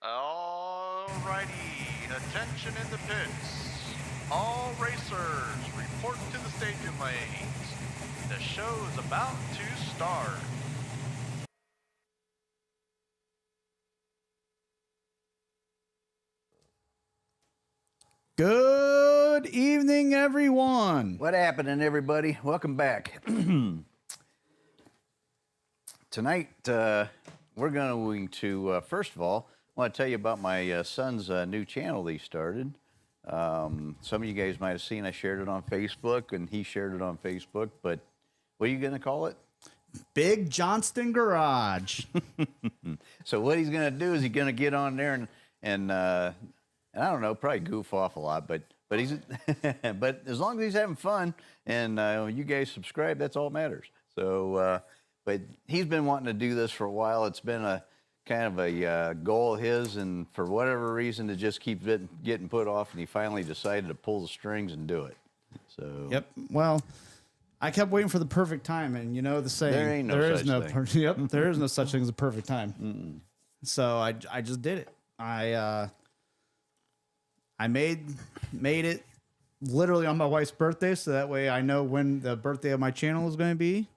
Alrighty, attention in the pits. All racers, report to the staging lanes. The show is about to start. Good evening, everyone. What happening, everybody? Welcome back. Tonight, we're going to, first of all, I want to tell you about my son's new channel that he started. Some of you guys might have seen I shared it on Facebook, and he shared it on Facebook, but what are you going to call it? Big Johnston Garage. So what he's going to do is he's going to get on there and I don't know, probably goof off a lot, but he's but as long as he's having fun and you guys subscribe, that's all that matters. So, but he's been wanting to do this for a while. It's been a kind of a goal of his, and for whatever reason, it just keeps getting put off, and he finally decided to pull the strings and do it. So. Yep. Well, I kept waiting for the perfect time, and you know the saying. There ain't no such thing. Yep. There is no such thing as a perfect time. So I just did it. I made it literally on my wife's birthday, so that way I know when the birthday of my channel is going to be.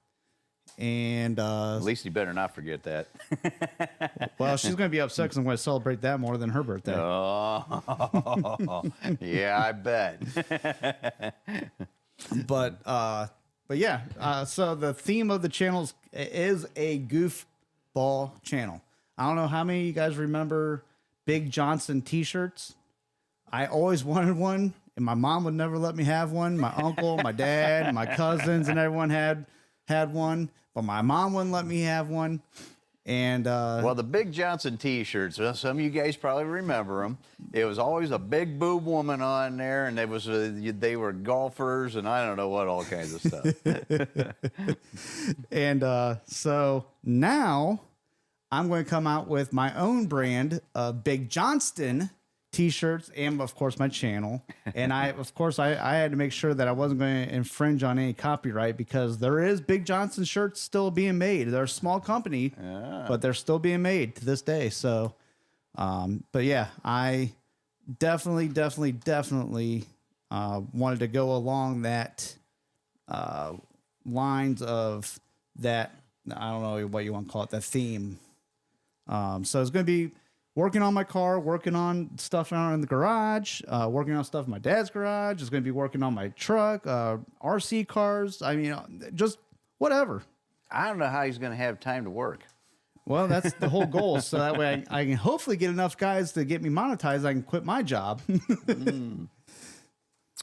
And At least you better not forget that. well, she's going to be upset because I'm going to celebrate that more than her birthday. Oh, yeah, I bet. But yeah. So the theme of the channel is a goofball channel. I don't know how many of you guys remember Big Johnson T-shirts. I always wanted one, and my mom would never let me have one. My uncle, my dad, my cousins, and everyone had one, but my mom wouldn't let me have one. And well, the Big Johnson T-shirts, some of you guys probably remember them. It was always a big boob woman on there, and they were golfers, and I don't know what, all kinds of stuff. and so now I'm going to come out with my own brand of Big Johnston T-shirts, and of course my channel. And I had to make sure that I wasn't going to infringe on any copyright, because there is Big Johnson shirts still being made. They're a small company, but they're still being made to this day. So, but yeah, I definitely wanted to go along that lines of that. I don't know what you want to call it, that theme. So it's going to be working on my car, working on stuff out in the garage, working on stuff in my dad's garage. It's going to be working on my truck, RC cars. I mean, just whatever. I don't know how he's going to have time to work. Well, that's the whole goal. So that way I can hopefully get enough guys to get me monetized. I can quit my job.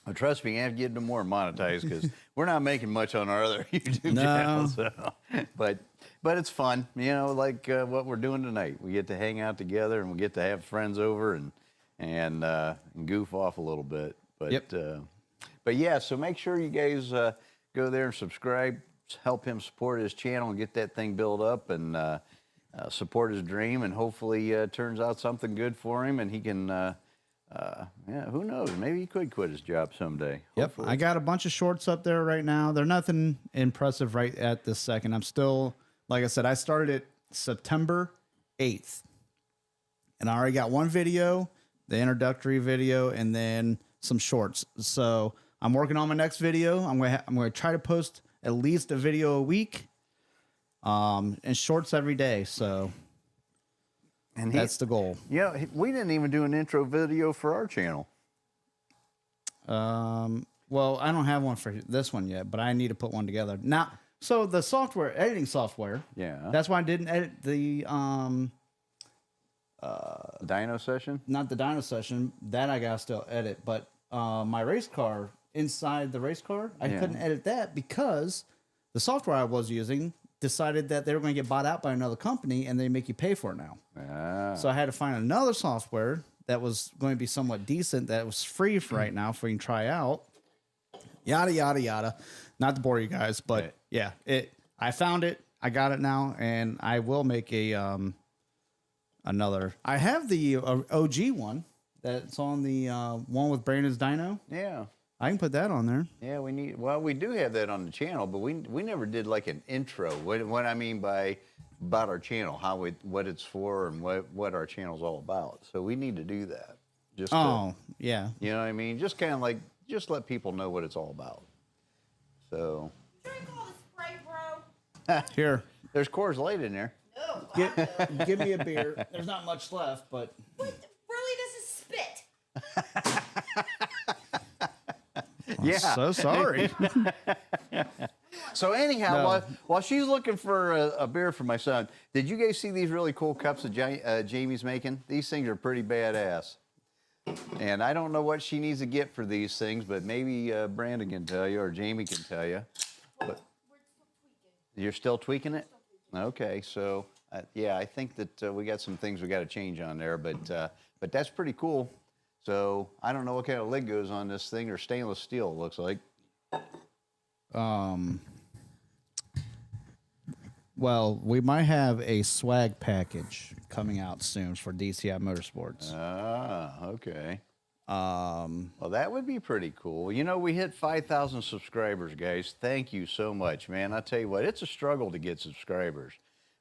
Well, trust me, you have to get them more monetized, because we're not making much on our other YouTube channel. So. But it's fun, you know, like what we're doing tonight. We get to hang out together, and we get to have friends over and goof off a little bit. But yep. But yeah, so make sure you guys go there and subscribe, help him support his channel and get that thing built up, and support his dream, and hopefully turns out something good for him, and he can. Yeah, who knows? Maybe he could quit his job someday. Yep. Hopefully. I got a bunch of shorts up there right now. They're nothing impressive right at this second. I'm still, like I said, I started it September 8th. And I already got one video, the introductory video, and then some shorts. So I'm working on my next video. I'm going to try to post at least a video a week, and shorts every day. So and that's the goal. Yeah, we didn't even do an intro video for our channel. Well, I don't have one for this one yet, but I need to put one together. Now, so the software, editing software. Yeah. That's why I didn't edit the Dyno Session? not the dyno session. That I gotta still edit, but my race car, inside the race car, I couldn't edit that because the software I was using decided that they were going to get bought out by another company, and they make you pay for it now. So I had to find another software that was going to be somewhat decent, that was free for right now, for you can try out. Yada, yada, yada. Not to bore you guys, but yeah, I found it. I got it now, and I will make a another. I have the OG one that's on the one with Brandon's Dyno. Yeah. I can put that on there. Yeah, we do have that on the channel, but we never did like an intro. What I mean by about our channel, what it's for, and what our channel's all about. So we need to do that. Just yeah. you know what I mean? Just kind of like just let people know what it's all about. So Drink all the Sprite, bro. Here, there's Coors Light in there. No. give me a beer. There's not much left, but What? Really, this is spit. Yeah. so sorry. So anyhow, No. while she's looking for a beer for my son, did you guys see these really cool cups that Jamie's making? These things are pretty badass. And I don't know what she needs to get for these things, but maybe Brandon can tell you or Jamie can tell you. But We're still tweaking. you're still tweaking it? Okay, so yeah, I think that we got some things we got to change on there, but that's pretty cool. So I don't know what kind of lid goes on this thing, or stainless steel, it looks like. Well, we might have a swag package coming out soon for DCI Motorsports. Ah, okay. Well, that would be pretty cool. You know, we hit 5,000 subscribers, guys. Thank you so much, man. I tell you what, it's a struggle to get subscribers.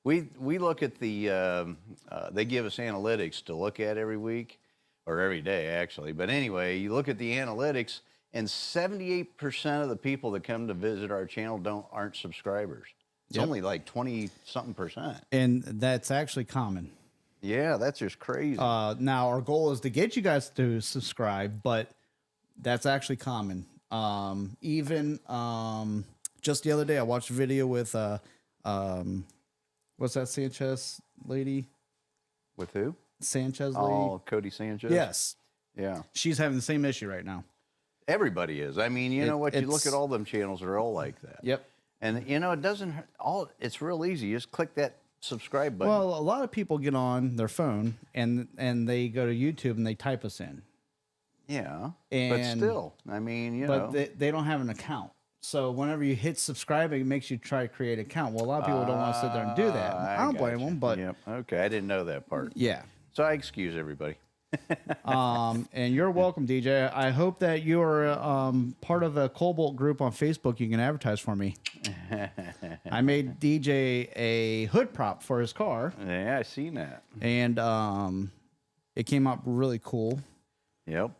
We look at the, they give us analytics to look at every week, or every day, actually. But anyway, you look at the analytics, and 78% of the people that come to visit our channel aren't subscribers. It's Yep. only like 20-something percent. And that's actually common. Yeah, that's just crazy. Now, our goal is to get you guys to subscribe, but that's actually common. Even just the other day, I watched a video with, what's that Sanchez lady? With who? Sanchez lady? Oh, Cody Sanchez? Yes. Yeah. She's having the same issue right now. Everybody is. I mean, you know what? You look it's- at all them channels, they're all like that. Yep. And, you know, it doesn't hurt. It's real easy. You just click that subscribe button. Well, a lot of people get on their phone and they go to YouTube and they type us in. yeah. But and- still, I mean, you know. But they don't have an account. So whenever you hit subscribe, it makes you try to create an account. Well, a lot of people don't want to sit there and do that. I don't blame them, but Yep. Okay. I didn't know that part. yeah. So I excuse everybody. And you're welcome, DJ. I hope that you are part of a Cobalt group on Facebook. You can advertise for me. I made DJ a hood prop for his car, Yeah, I seen that. and it came out really cool. Yep.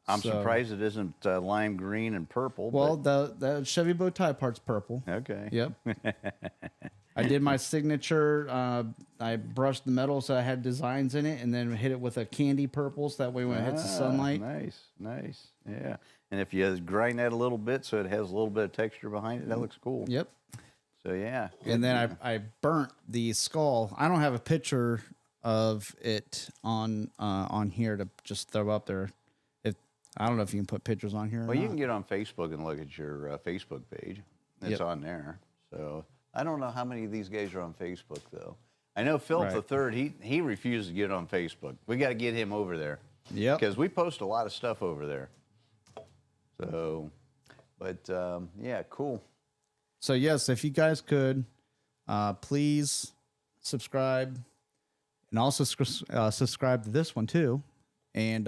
I'm So- surprised it isn't lime green and purple. Well, the Chevy bow tie part's purple. but, okay. Yep. I did my signature. I brushed the metal so I had designs in it, and then hit it with a candy purple so that way when it hits the sunlight. Nice, nice. Yeah. And if you grind that a little bit so it has a little bit of texture behind it, that looks cool. Yep. So, yeah. And then I burnt the skull. I don't have a picture of it on here to just throw up there. I don't know if you can put pictures on here. Or Well, you not. can get on Facebook and look at your Facebook page. It's Yep. on there. So I don't know how many of these guys are on Facebook, though. I know Philip the Third. He refused to get on Facebook. We got to get him over there. Yep. Because we post a lot of stuff over there. So, but yeah, cool. So yes, if you guys could, please subscribe, and also subscribe to this one too. And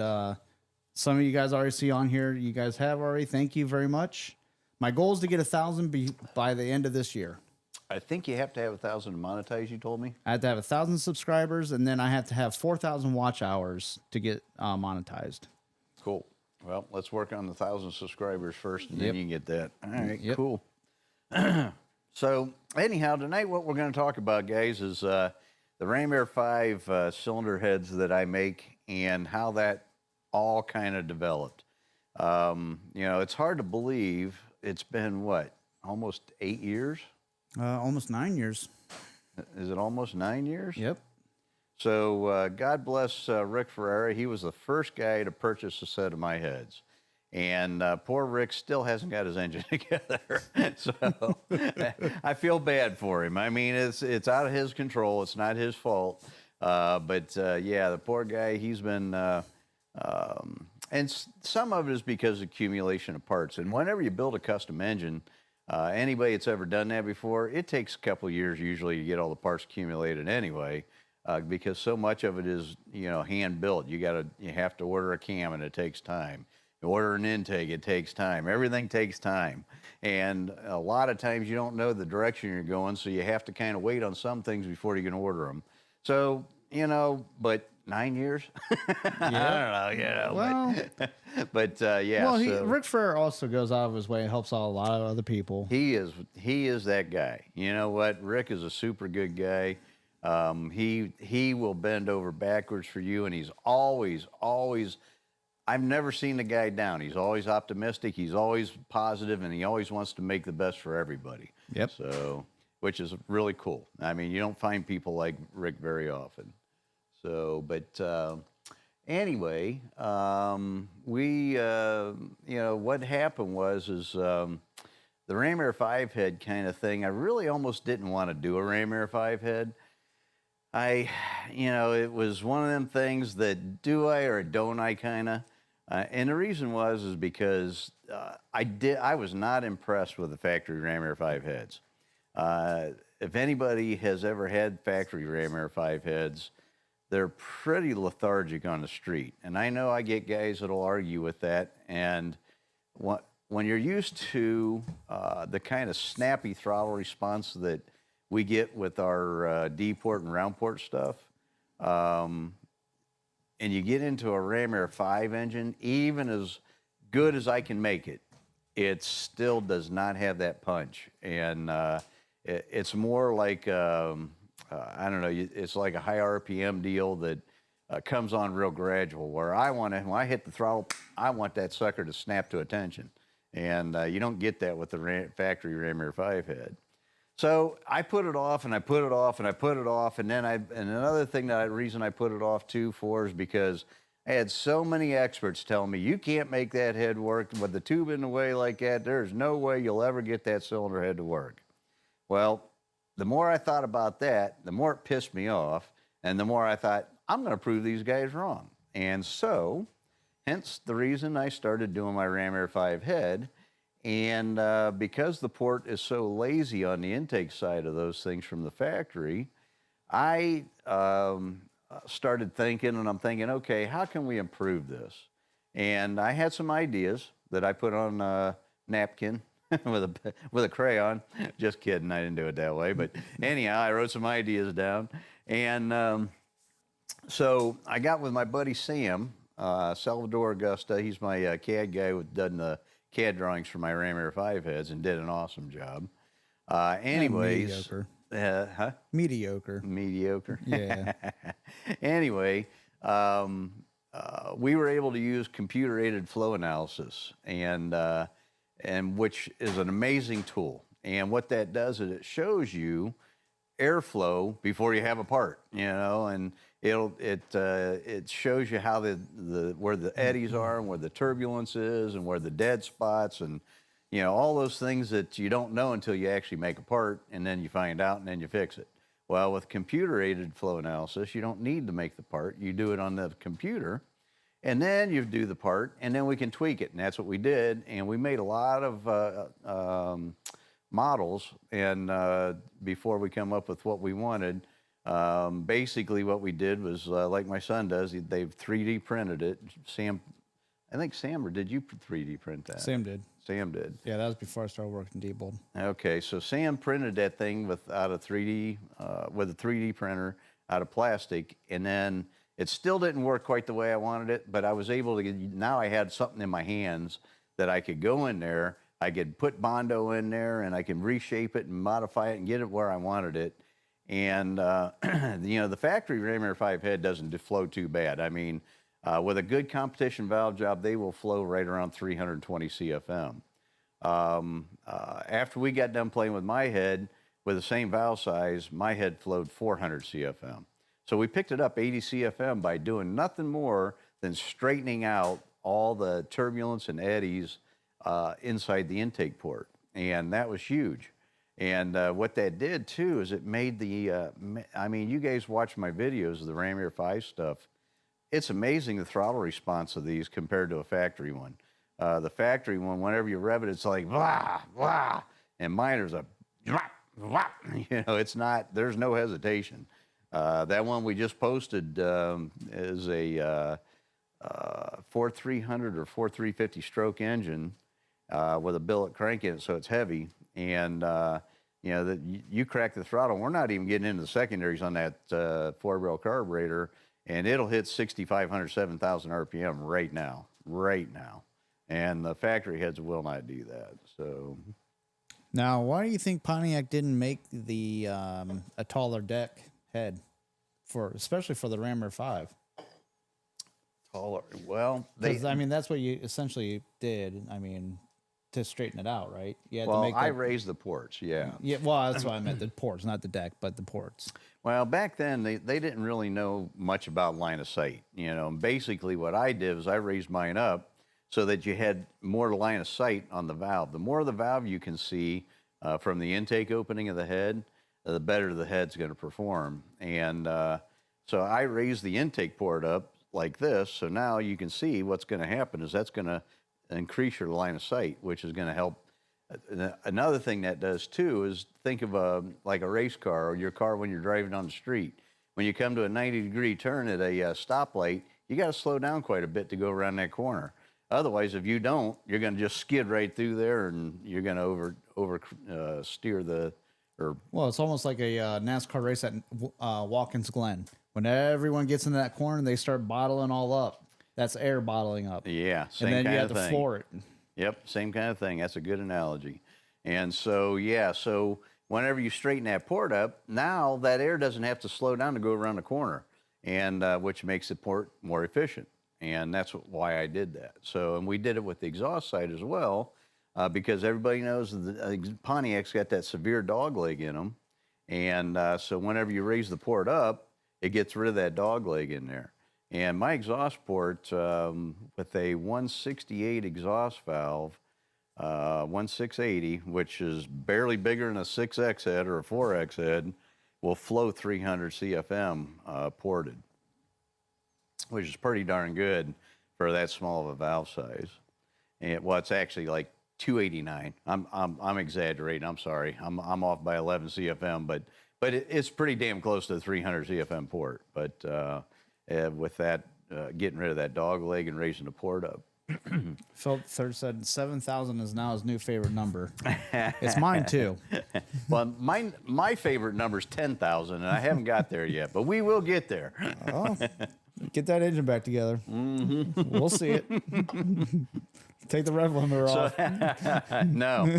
some of you guys already see on here. You guys have already. Thank you very much. My goal is to get 1,000 by the end of this year. I think you have to have 1,000 to monetize. You told me. I have to have 1,000 subscribers, and then I have to have 4,000 watch hours to get monetized. Cool. Well, let's work on the 1,000 subscribers first, and Yep. then you can get that. All right. Yep. Cool. So anyhow, tonight what we're going to talk about, guys, is the Ram Air 5 cylinder heads that I make and how that all kind of developed. You know, it's hard to believe it's been what, almost 8 years? Almost 9 years. Is it almost 9 years? Yep. So God bless Rick Ferrara. He was the first guy to purchase a set of my heads. And poor Rick still hasn't got his engine together. So I feel bad for him. I mean, it's out of his control. It's not his fault. But yeah, the poor guy, he's been... and some of it is because of accumulation of parts. And whenever you build a custom engine, anybody that's ever done that before, it takes a couple of years usually to get all the parts accumulated anyway, because so much of it is, you know, hand built. You have to order a cam, and it takes time. order an intake, it takes time. Everything takes time. And a lot of times you don't know the direction you're going, so you have to kind of wait on some things before you can order them. So, you know, but 9 years? I don't know, you know. Well, but yeah. well, so Ric Flair also goes out of his way and helps out a lot of other people. he is that guy. You know what? Rick is a super good guy. He will bend over backwards for you, and he's always. I've never seen the guy down. He's always optimistic. He's always positive, and he always wants to make the best for everybody. Yep. So, which is really cool. I mean, you don't find people like Rick very often. So, but anyway, we, you know, what happened was the Ram Air 5 head kind of thing. I really almost didn't want to do a Ram Air 5 head. You know, it was one of them things that do I or don't I kind of. And the reason is because I was not impressed with the factory Ram Air 5 heads. If anybody has ever had factory Ram Air 5 heads, they're pretty lethargic on the street. And I know I get guys that'll argue with that. And when you're used to the kind of snappy throttle response that we get with our D-port and round port stuff, and you get into a Ram Air 5 engine, even as good as I can make it, it still does not have that punch. And it's more like, I don't know, it's like a high RPM deal that comes on real gradual, where when I hit the throttle, I want that sucker to snap to attention. And you don't get that with the factory Ram Air 5 head. So I put it off, and I put it off, and I put it off, and then another thing reason I put it off too is because I had so many experts tell me, you can't make that head work with the tube in the way like that. There's no way you'll ever get that cylinder head to work. Well, the more I thought about that, the more it pissed me off, and the more I thought, I'm going to prove these guys wrong. And so, hence the reason I started doing my Ram Air 5 head. And because the port is so lazy on the intake side of those things from the factory, I started thinking, and I'm thinking, okay, how can we improve this? And I had some ideas that I put on a napkin with a crayon. Just kidding, I didn't do it that way. But anyhow, I wrote some ideas down. And so I got with my buddy Sam, Salvador Augusta. He's my CAD guy who's done the CAD drawings for my Ram Air 5 heads and did an awesome job. Anyways. Mediocre. Mediocre. Mediocre. Yeah. Anyway, we were able to use computer-aided flow analysis, and which is an amazing tool. And what that does is it shows you airflow before you have a part, you know, and it shows you how where the eddies are and where the turbulence is and where the dead spots and, you know, all those things that you don't know until you actually make a part, and then you find out and then you fix it. Well, with computer-aided flow analysis, you don't need to make the part. You do it on the computer, and then you do the part, and then we can tweak it. And that's what we did. And we made a lot of models, and before we come up with what we wanted, basically what we did was, like my son does, they've 3D printed it. I think Sam, or did you 3D print that? Sam did. Sam did. Yeah, that was before I started working Diebold. Okay, so Sam printed that thing with a 3D printer out of plastic, and then it still didn't work quite the way I wanted it, but I was able to now I had something in my hands that I could go in there, I could put Bondo in there, and I can reshape it and modify it and get it where I wanted it. And, you know, the factory Ram Air 5 head doesn't flow too bad. I mean, with a good competition valve job, they will flow right around 320 CFM. After we got done playing with my head, with the same valve size, my head flowed 400 CFM. So we picked it up 80 CFM by doing nothing more than straightening out all the turbulence and eddies inside the intake port. And that was huge. And what that did, too, is it made I mean, you guys watch my videos of the Ram Air 5 stuff. It's amazing the throttle response of these compared to a factory one. The factory one, whenever you rev it, it's like, blah, blah. And mine is a, blah, blah. You know, it's not, there's no hesitation. That one we just posted is 4300 or 4350 stroke engine with a billet crank in it, so it's heavy. And you know that you crack the throttle. We're not even getting into the secondaries on that 4-barrel carburetor, and it'll hit 6,500, 7,000 RPM right now. And the factory heads will not do that. So Now, why do you think Pontiac didn't make the a taller deck head especially for the Ram Air 5? taller. Well, Because I mean, that's what you essentially did. I mean, to straighten it out, right? You had to well, make I raised the ports. Yeah. Yeah, well, that's what I meant. The ports, not the deck, but the ports. Well, back then they didn't really know much about line of sight, you know. And basically, what I did was I raised mine up so that you had more line of sight on the valve. The more of the valve you can see from the intake opening of the head, the better the head's going to perform. And so I raised the intake port up like this, so now you can see what's going to happen is that's going to increase your line of sight, which is going to help. Another thing that does too is think of like a race car or your car when you're driving on the street. When you come to a 90-degree turn at a stoplight, you got to slow down quite a bit to go around that corner. Otherwise, if you don't, you're going to just skid right through there, and you're going to over steer the. Well, it's almost like a NASCAR race at Watkins Glen. When everyone gets into that corner, they start bottling all up. That's air bottling up. Yeah, same and then kind you have of to thing. floor it. Yep, same kind of thing. That's a good analogy. And so, yeah, so whenever you straighten that port up, now that air doesn't have to slow down to go around the corner, and which makes the port more efficient. And that's why I did that. So, and we did it with the exhaust side as well, because everybody knows the Pontiac's got that severe dog leg in them. And so whenever you raise the port up, it gets rid of that dog leg in there. And my exhaust port with a 168 exhaust valve, 1680, which is barely bigger than a 6X head or a 4X head, will flow 300 CFM ported, which is pretty darn good for that small of a valve size. And well, it's actually like 289. I'm exaggerating. I'm sorry. I'm off by 11 CFM, but it's pretty damn close to the 300 CFM port. But with that, getting rid of that dog leg and raising the port up. Phil Third said 7,000 is now his new favorite number. It's mine too. Well, my favorite number is 10,000, and I haven't got there yet, but we will get there. Oh, get that engine back together. Mm-hmm. We'll see it. Take the rev limiter off. No.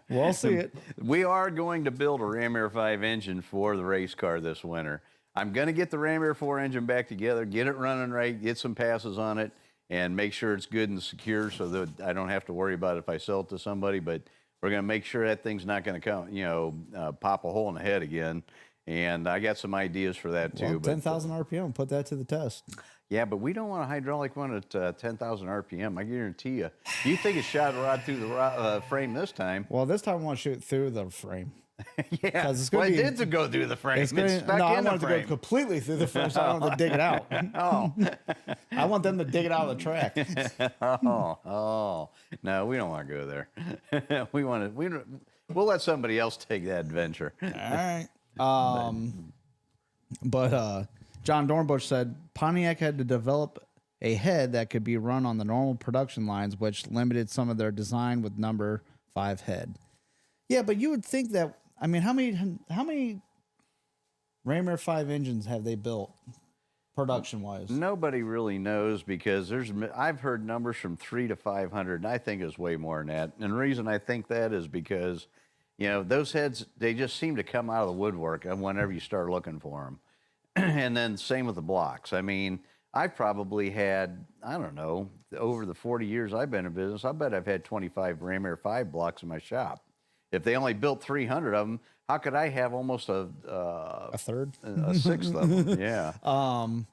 We'll see it. We are going to build a Ram Air 5 engine for the race car this winter. I'm going to get the Ram Air 4 engine back together, get it running right, get some passes on it, and make sure it's good and secure so that I don't have to worry about it if I sell it to somebody. But we're going to make sure that thing's not going to come, pop a hole in the head again. And I got some ideas for that too. Well, 10,000 RPM, put that to the test. Yeah, but we don't want a hydraulic one at 10,000 RPM. I guarantee you. You think it shot right through the frame this time? Well, this time I want to shoot through the frame. Yeah, it's well, gonna it be, did to go through the frame. It's gonna, stuck no, I in the want it to frame. go completely through the frame, so I don't have to dig it out. Oh. I want them to dig it out of the track. Oh, no, we don't want to go there. We'll let somebody else take that adventure. All right. But John Dornbush said Pontiac had to develop a head that could be run on the normal production lines, which limited some of their design with number 5 head. Yeah, but you would think that, I mean, how many Ram Air 5 engines have they built production-wise? Nobody really knows because I've heard numbers from 300 to 500, and I think it's way more than that. And the reason I think that is because, those heads, they just seem to come out of the woodwork whenever you start looking for them. And then same with the blocks. I mean, I've probably had, I don't know, over the 40 years I've been in business, I bet I've had 25 Ram Air 5 blocks in my shop. If they only built 300 of them, how could I have almost a third? A sixth of them, yeah. Well,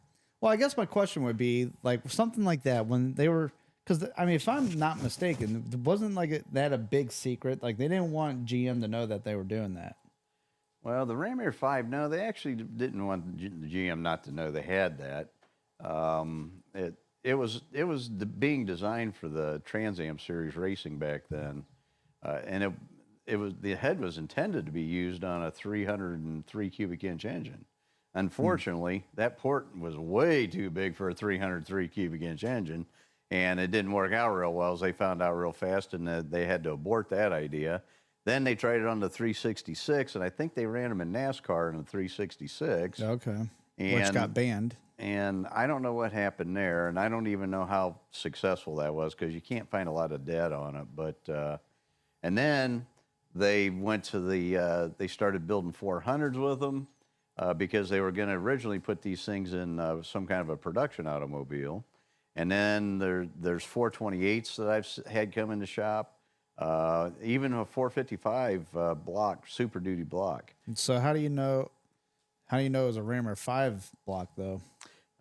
I guess my question would be, like, something like that when they were... Because, I mean, if I'm not mistaken, it wasn't like that a big secret. Like, they didn't want GM to know that they were doing that. Well, the Ram Air 5, no, they actually didn't want the GM not to know they had that. It was being designed for the Trans Am series racing back then, and the head was intended to be used on a 303 cubic inch engine. Unfortunately, that port was way too big for a 303 cubic inch engine, and it didn't work out real well, as they found out real fast, and they had to abort that idea. Then they tried it on the 366, and I think they ran them in NASCAR in the 366. Okay. Which And- got banned. And I don't know what happened there, and I don't even know how successful that was because you can't find a lot of data on it. But and then they went to they started building 400s with them because they were going to originally put these things in some kind of a production automobile. And then there's 428s that I've had come in the shop, even a 455 block, Super Duty block. So how do you know? How do you know it was a Rammer 5 block though?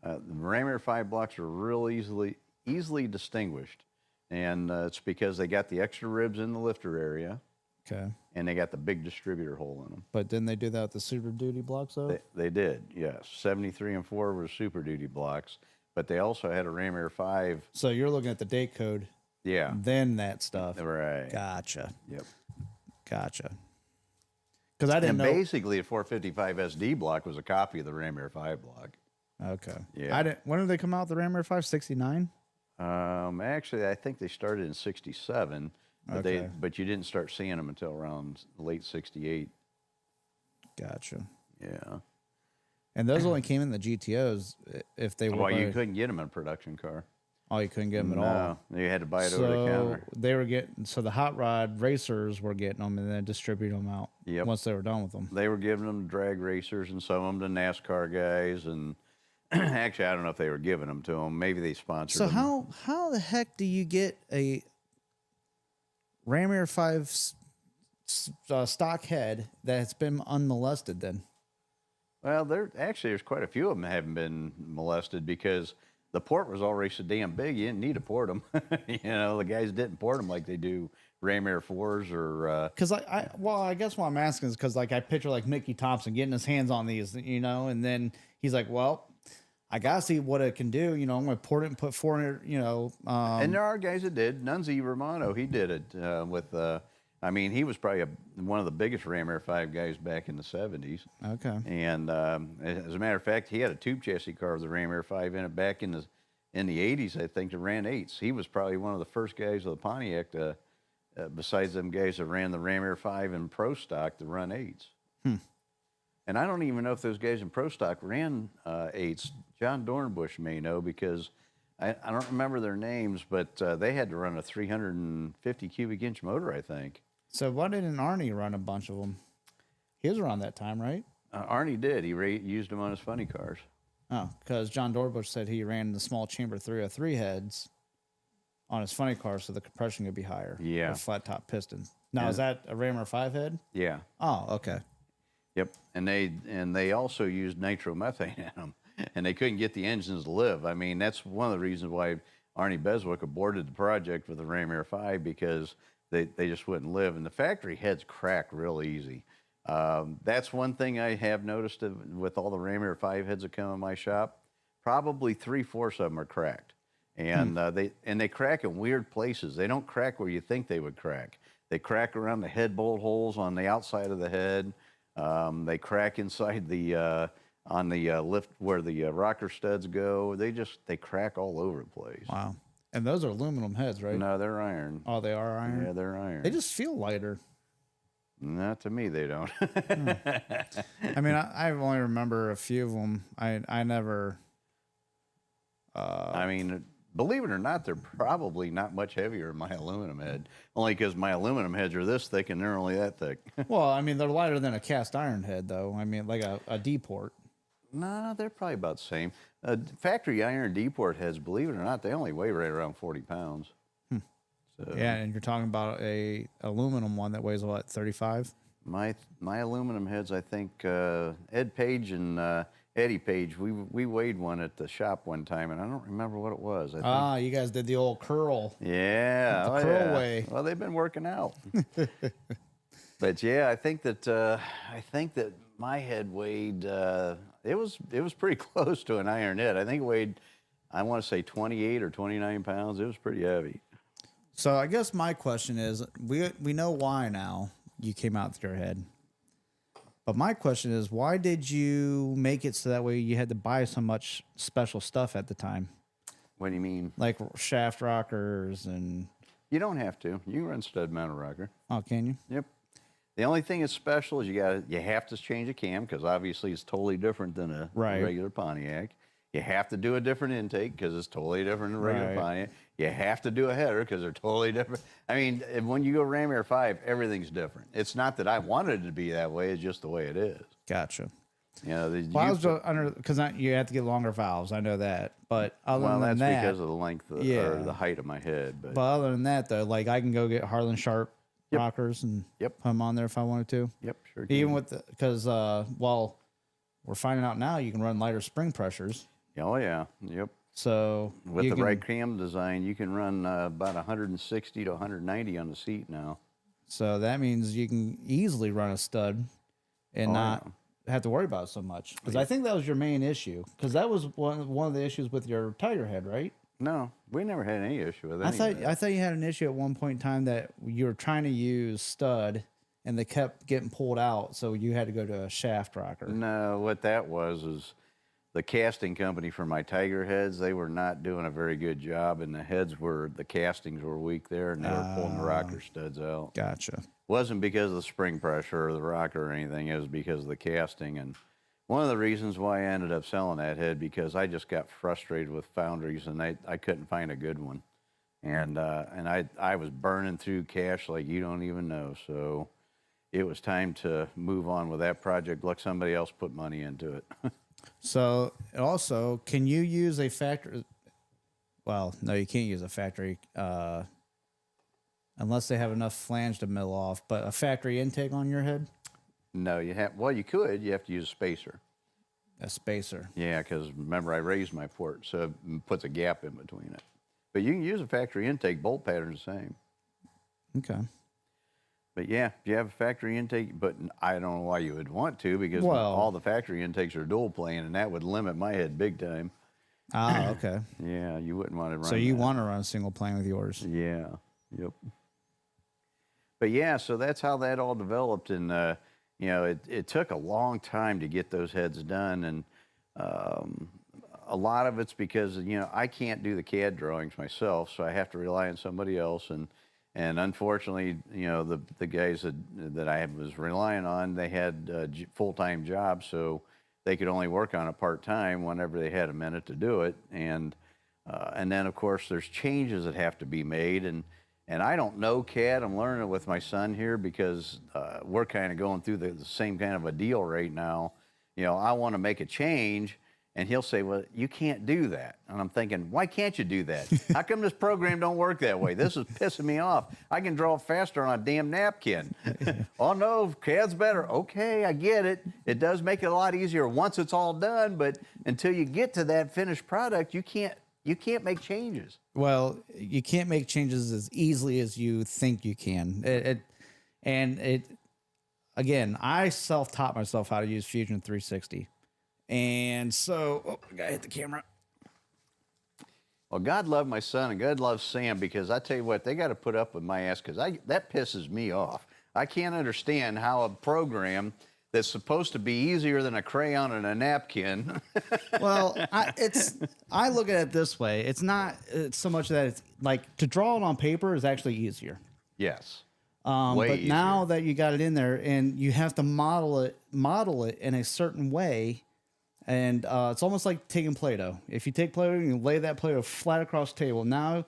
The Rammer 5 blocks are real easily distinguished, and it's because they got the extra ribs in the lifter area, Okay. and they got the big distributor hole in them. But didn't they do that with the Super Duty blocks though? They did, yes. 73 and 4 were Super Duty blocks, but they also had a Rammer 5. So you're looking at the date code, Yeah, then that stuff. right. Gotcha. Yep. Gotcha. Because I didn't And know. basically, a 455 SD block was a copy of the Rammer 5 block. Okay. Yeah. I didn't. When did they come out? The Rammer 569. Actually, I think they started in '67, but Okay. but you didn't start seeing them until around late '68. Gotcha. Yeah. And those only came in the GTOs if they were. Well, you by- couldn't get them in a production car. Oh, you couldn't get them at all. No, you had to buy it over the counter. they were getting. So the hot rod racers were getting them and then distributing them out. Yep. Once they were done with them. They were giving them to drag racers and some of them to NASCAR guys. And actually, I don't know if they were giving them to them. Maybe they sponsored So them. how the heck do you get a Rammer 5 stock head that's been unmolested then? Well, there's quite a few of them that haven't been molested because the port was already so damn big, you didn't need to port them. The guys didn't port them like they do Ram Air 4s or. Because I guess what I'm asking is because like I picture like Mickey Thompson getting his hands on these, and then he's like, well, I gotta see what it can do. I'm gonna port it and put 400. And there are guys that did. Nunzi Romano, he did it with. He was probably one of the biggest Ram Air 5 guys back in the 70s. Okay. And as a matter of fact, he had a tube chassis car with the Ram Air 5 in it back in the 80s, I think, that ran 8s. He was probably one of the first guys with the Pontiac, besides them guys that ran the Ram Air 5 in Pro Stock, to run 8s. And I don't even know if those guys in Pro Stock ran 8s. John Dornbush may know because I don't remember their names, but they had to run a 350 cubic inch motor, I think. So why didn't Arnie run a bunch of them? He was around that time, right? Arnie did. He used them on his funny cars. Oh, because John Dorbush said he ran the small chamber 303 heads on his funny car so the compression could be higher. Yeah. With flat top pistons. Now, Yeah. is that a Rammer 5 head? Yeah. Oh, okay. Yep. And they also used nitromethane in them, and they couldn't get the engines to live. I mean, that's one of the reasons why Arnie Beswick aborted the project with the Ram Air 5 because they just wouldn't live. And the factory heads crack real easy. That's one thing I have noticed with all the Ram Air 5 heads that come in my shop. Probably 3/4 of them are cracked, and they crack in weird places. They don't crack where you think they would crack. They crack around the head bolt holes on the outside of the head. They crack inside on the lift where the rocker studs go. They crack all over the place. Wow. And those are aluminum heads, right? No, they're iron. Oh, they are iron? Yeah, they're iron. They just feel lighter. Not to me, they don't. I mean, I only remember a few of them. I never. I mean, believe it or not, they're probably not much heavier than my aluminum head. Only because my aluminum heads are this thick and they're only that thick. Well, I mean, they're lighter than a cast iron head, though. I mean, like a D-port. No, they're probably about the same. Factory iron D-port heads, believe it or not, they only weigh right around 40 pounds. So Yeah, and you're talking about a aluminum one that weighs what, 35? my aluminum heads, I think Ed Page and Eddie Page, we weighed one at the shop one time, and I don't remember what it was. I think, You guys did the old curl. yeah, the curl yeah. weigh. Well, they've been working out. But yeah, I think that my head weighed. It was pretty close to an iron head. I think it weighed, I want to say 28 or 29 pounds. It was pretty heavy. So I guess my question is, we know why now you came out with your head. But my question is, why did you make it so that way you had to buy so much special stuff at the time, What do you mean? like shaft rockers and? You don't have to. You can run stud mounted rocker. Oh, can you? Yep. The only thing that's special is you have to change a cam because obviously it's totally different than a Right. regular Pontiac. You have to do a different intake because it's totally different than a regular Right. Pontiac. You have to do a header because they're totally different. I mean, when you go Ram Air 5, everything's different. It's not that I wanted it to be that way. It's just the way it is. Gotcha. You know, Well, I was just under because you have to get longer valves. I know that, but other well, than that's that, because of the length of, Yeah. or the height of my head. But, but other than that, though, like I can go get Harlan Sharp Yep. rockers and Yep. put them on there if I wanted to. yep, sure. Can. Even with because well, we're finding out now you can run lighter spring pressures. Oh yeah, yep. So With you the can- right cam design, you can run about 160 to 190 on the seat now. So that means you can easily run a stud and Oh, not have to worry about it so much. Because I think that was your main issue. Because that was one of the issues with your Tiger head, right? No, we never had any issue with any of that. I thought you had an issue at one point in time that you were trying to use stud and they kept getting pulled out, so you had to go to a shaft rocker. No, what that was is the casting company for my Tiger heads, they were not doing a very good job, and the castings were weak there, and they were pulling the rocker studs out. Gotcha. Wasn't because of the spring pressure or the rocker or anything. It was because of the casting. And one of the reasons why I ended up selling that head because I just got frustrated with foundries and I couldn't find a good one. And I was burning through cash like you don't even know. So it was time to move on with that project. Let somebody else put money into it. So also, can you use a factory? Well, no, you can't use a factory unless they have enough flange to mill off. But a factory intake on your head, No, you could. You have to use a spacer. a spacer. Yeah, because remember, I raised my port, so it puts a gap in between it. But you can use a factory intake. Bolt pattern's the same. Okay. But yeah, you have a factory intake, but I don't know why you would want to because Well- all the factory intakes are dual plane, and that would limit my head big time. Ah, okay. Yeah, you wouldn't want to run. So you that. want to run a single plane with yours? Yeah. Yep. But yeah, so that's how that all developed, and you know, it took a long time to get those heads done, and a lot of it's because you know I can't do the CAD drawings myself, so I have to rely on somebody else, and unfortunately, you know, the guys that I was relying on, they had full-time jobs, so they could only work on it part-time whenever they had a minute to do it, and then of course there's changes that have to be made, and I don't know CAD. I'm learning it with my son here because we're kind of going through the same kind of a deal right now. You know, I want to make a change, and he'll say, well, you can't do that. And I'm thinking, why can't you do that? How come this program don't work that way? This is pissing me off. I can draw faster on a damn napkin. Oh, no, CAD's better. Okay, I get it. It does make it a lot easier once it's all done, but until you get to that finished product, you can't make changes. Well, you can't make changes as easily as you think you can. Again, I self-taught myself how to use Fusion 360. And so, I gotta hit the camera. Well, God love my son and God loves Sam because I tell you what, they got to put up with my ass because that pisses me off. I can't understand how a program that's supposed to be easier than a crayon and a napkin. Well, I look at it this way. It's not so much that it's like to draw it on paper is actually easier. Yes. But Way now easier. that you got it in there and you have to model it in a certain way, and it's almost like taking Play-Doh. If you take Play-Doh and you lay that Play-Doh flat across the table, now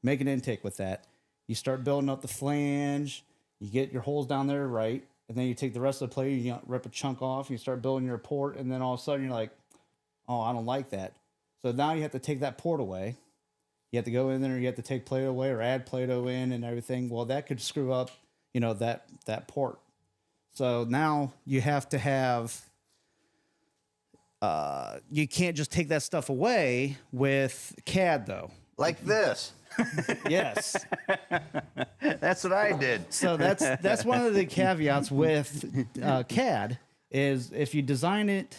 make an intake with that. You start building up the flange. You get your holes down there right, and then you take the rest of the Play-Doh, you rip a chunk off, and you start building your port, and then all of a sudden you're like, oh, I don't like that. So now you have to take that port away. You have to go in there, you have to take Play-Doh away or add Play-Doh in and everything. Well, that could screw up, you know, that port. So now you have to have, you can't just take that stuff away with CAD though. Like this. Yes. That's what I did. So that's one of the caveats with CAD is if you design it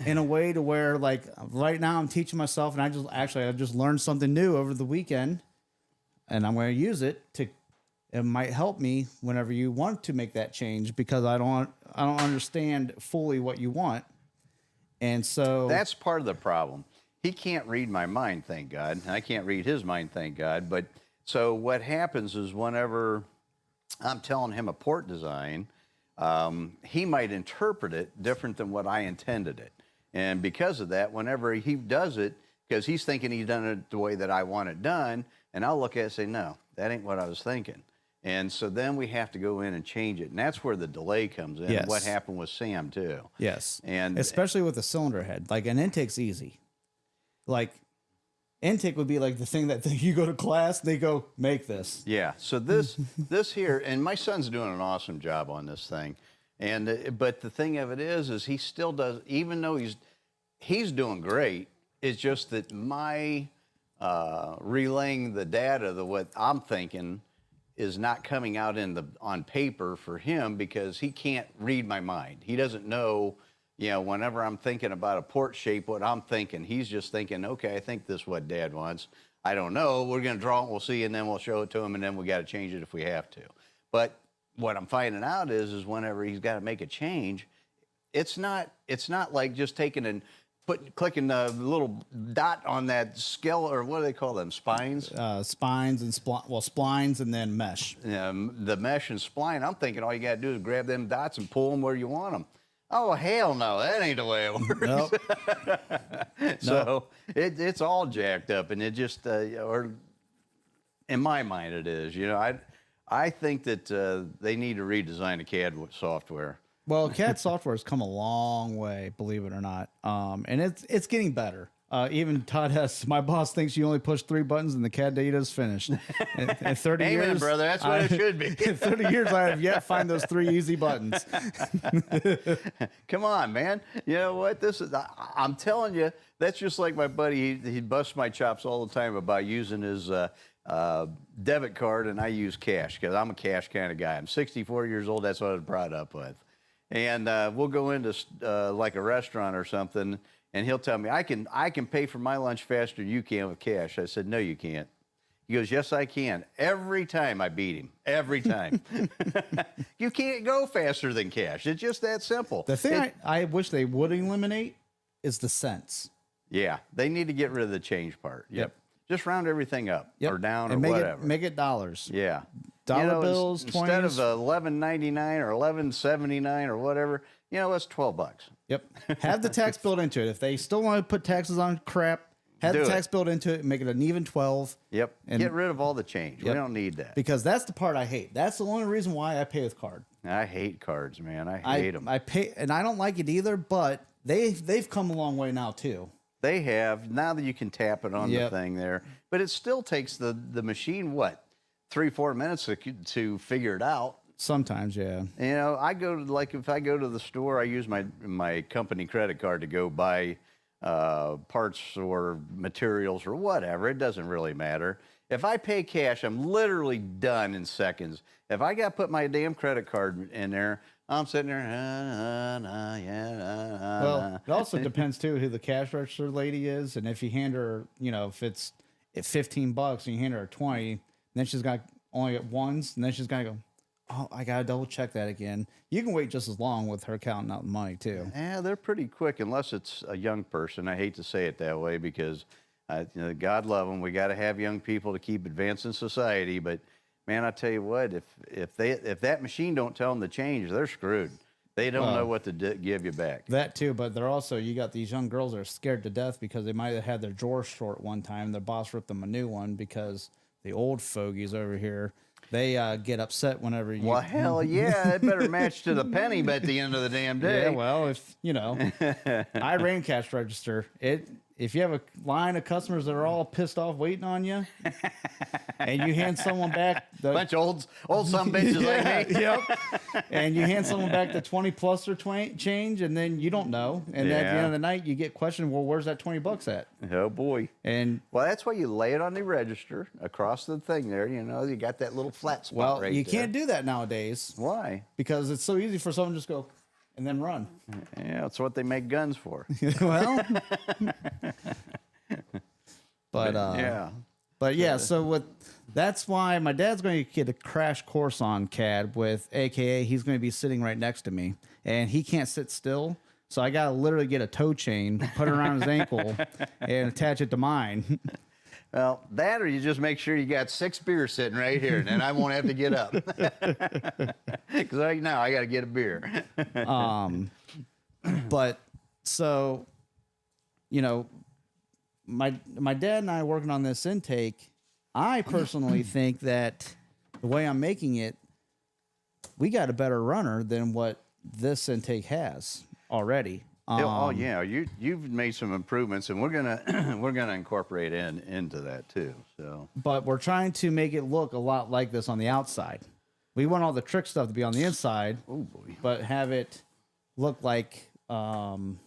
in a way to where, like right now I'm teaching myself, and I just learned something new over the weekend, and I'm going to use it to. It might help me whenever you want to make that change because I don't I don't understand fully what you want. And so That's part of the problem. He can't read my mind, thank God. I can't read his mind, thank God. But so what happens is whenever I'm telling him a port design, he might interpret it different than what I intended it. And because of that, whenever he does it, because he's thinking he's done it the way that I want it done, and I'll look at it and say, no, that ain't what I was thinking. And so then we have to go in and change it. And that's where the delay comes in. Yes. What happened with Sam, too. yes, And especially with the cylinder head, like an intake's easy. Like intake would be like the thing that you go to class, they go make this. yeah, so this here, and my son's doing an awesome job on this thing. And but the thing of it is he still does, even though he's doing great, it's just that my relaying the data, what I'm thinking, is not coming out on paper for him because he can't read my mind. He doesn't know, whenever I'm thinking about a port shape, what I'm thinking. He's just thinking, okay, I think this is what Dad wants. I don't know. We're going to draw it, we'll see, and then we'll show it to him, and then we got to change it if we have to. But what I'm finding out is whenever he's got to make a change, it's not like just taking and clicking the little dot on that scale, or what do they call them, spines? Spines and splines and then mesh. The mesh and spline, I'm thinking all you got to do is grab them dots and pull them where you want them. Oh, hell no, that ain't the way it works. Nope. So it's all jacked up, and it just, or in my mind it is. I think that they need to redesign the CAD software. Well, CAD software has come a long way, believe it or not, and it's getting better. Even Todd Hess, my boss, thinks you only push 3 buttons and the CAD data is finished. In 30 Amen, years, brother. That's what it should be. In 30 years, I have yet to find those 3 easy buttons. Come on, man. You know what? I'm telling you, that's just like my buddy. He busts my chops all the time about using his debit card, and I use cash because I'm a cash kind of guy. I'm 64 years old. That's what I was brought up with. And we'll go into like a restaurant or something, and he'll tell me, I can pay for my lunch faster than you can with cash. I said, no, you can't. He goes, yes, I can. Every time I beat him. Every time. You can't go faster than cash. It's just that simple. The thing I wish they would eliminate is the cents. Yeah, they need to get rid of the change part. Yep. Just round everything up or down and or whatever. Make it dollars. Yeah. Dollar bills, instead 20s. of $11.99 or $11.79 or whatever, that's $12. Yep. Have the tax built into it. If they still want to put taxes on crap, have the tax built into it and make it an even 12. Yep. And get rid of all the change. We don't need that. Because that's the part I hate. That's the only reason why I pay with card. I hate cards, man. I hate them. I pay, and I don't like it either, but they've come a long way now too. They have. Now that you can tap it on the thing there. But it still takes the machine, 3-4 minutes to figure it out. Sometimes, yeah. I go to, if I go to the store, I use my company credit card to go buy parts or materials or whatever. It doesn't really matter. If I pay cash, I'm literally done in seconds. If I got to put my damn credit card in there, I'm sitting there. Well, it also depends too who the cash register lady is, and if you hand her, if it's at $15 and you hand her 20, then she's got only get ones, and then she's gonna go, oh, I gotta double check that again. You can wait just as long with her counting out the money too. Yeah, they're pretty quick unless it's a young person. I hate to say it that way because, God love them. We got to have young people to keep advancing society. But man, I tell you what, if that machine don't tell them to change, they're screwed. They don't know what to give you back. That too, but they're also, you got these young girls that are scared to death because they might have had their drawer short one time. Their boss ripped them a new one because the old fogies over here, they get upset whenever you. Well, hell yeah, it better match to the penny at the end of the damn day. Yeah, well, if I ran cash register. If you have a line of customers that are all pissed off waiting on you, and you hand someone back bunch of old some bitches like me. Yep. And you hand someone back the 20 plus or change, and then you don't know. And at the end of the night, you get questioned. Well, where's that $20 at? Oh boy. And well, that's why you lay it on the register across the thing there. You got that little flat spot. Well, you can't do that nowadays. Why? Because it's so easy for someone to just go and then run. Yeah, that's what they make guns for. Well, but yeah. So with That's why my dad's going to get a crash course on CAD with AKA he's going to be sitting right next to me and he can't sit still. So I got to literally get a toe chain, put it around his ankle and attach it to mine. Well, that or you just make sure you got 6 beers sitting right here, and then I won't have to get up. Because right now I got to get a beer. But so, you know, my dad and I are working on this intake. I personally think that the way I'm making it, we got a better runner than what this intake has already. Oh yeah, you've made some improvements, and we're gonna incorporate into that too. So, but we're trying to make it look a lot like this on the outside. We want all the trick stuff to be on the inside. oh boy, But have it look like the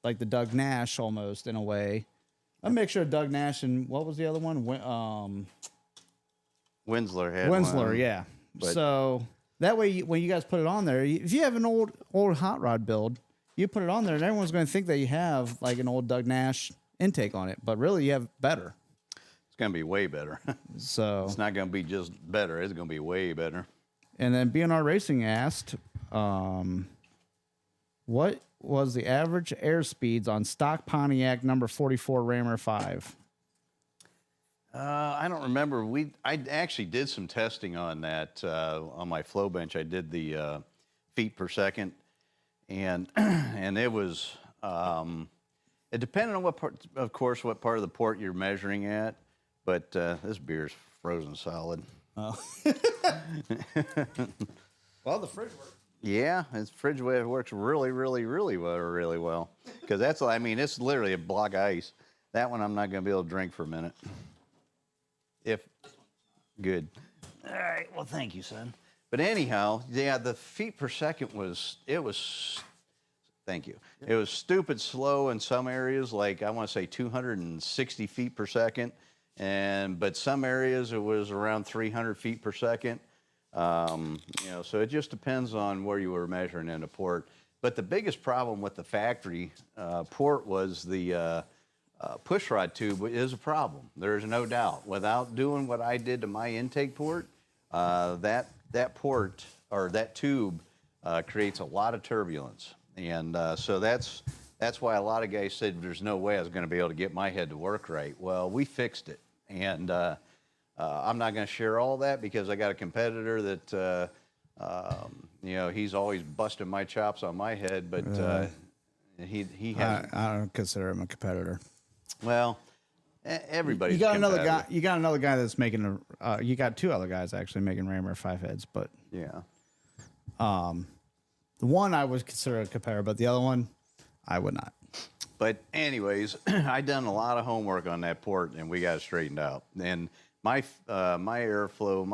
Doug Nash almost in a way. A mixture of Doug Nash and what was the other one? Winsler had Winsler, one, yeah. but- So that way, when you guys put it on there, if you have an old hot rod build, you put it on there, and everyone's going to think that you have like an old Doug Nash intake on it, but really you have better. It's gonna be way better. So It's not gonna be just better; it's gonna be way better. and then BNR Racing asked, what was the average air speeds on stock Pontiac number 44 Rammer 5? I don't remember. I actually did some testing on that on my flow bench. I did the feet per second, and and it was it depended on what part, of course, what part of the port you're measuring at. But this beer's frozen solid. Oh. Well, the fridge works. Yeah, its fridge works really well. Because it's literally a block of ice. That one I'm not going to be able to drink for a minute. Good. All right, well, thank you, son. But anyhow, yeah, the feet per second thank you. It was stupid slow in some areas, like I want to say 260 feet per second. But some areas it was around 300 feet per second. So it just depends on where you were measuring in a port. But the biggest problem with the factory port was the push rod tube is a problem. There's no doubt. Without doing what I did to my intake port, that port or that tube creates a lot of turbulence. And so that's why a lot of guys said there's no way I was going to be able to get my head to work right. Well, we fixed it. And I'm not going to share all that because I got a competitor that, he's always busting my chops on my head, but he has. I don't consider him a competitor. Well, everybody's You got another guy. competitive. You got another guy that's making you got 2 other guys actually making Rammer 5 heads, but Yeah. the one I would consider a competitor, but the other one I would not. But anyways, I done a lot of homework on that port, and we got it straightened out. And my airflow,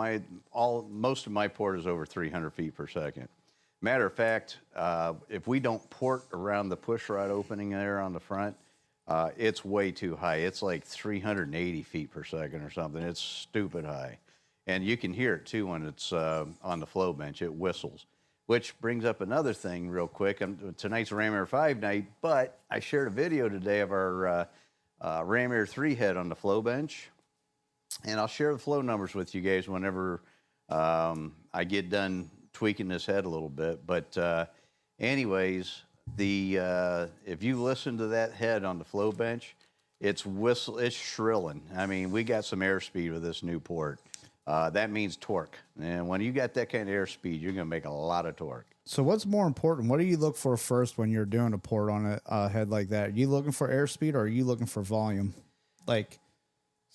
most of my port is over 300 feet per second. Matter of fact, if we don't port around the push rod opening there on the front, it's way too high. It's like 380 feet per second or something. It's stupid high. And you can hear it too when it's on the flow bench. It whistles. Which brings up another thing real quick. Tonight's Ram Air 5 night, but I shared a video today of our Ram Air 3 head on the flow bench. And I'll share the flow numbers with you guys whenever I get done tweaking this head a little bit. But anyways, if you listen to that head on the flow bench, it's shrilling. I mean, we got some airspeed with this new port. That means torque. And when you got that kind of airspeed, you're going to make a lot of torque. So what's more important? What do you look for first when you're doing a port on a head like that? Are you looking for airspeed or are you looking for volume? Like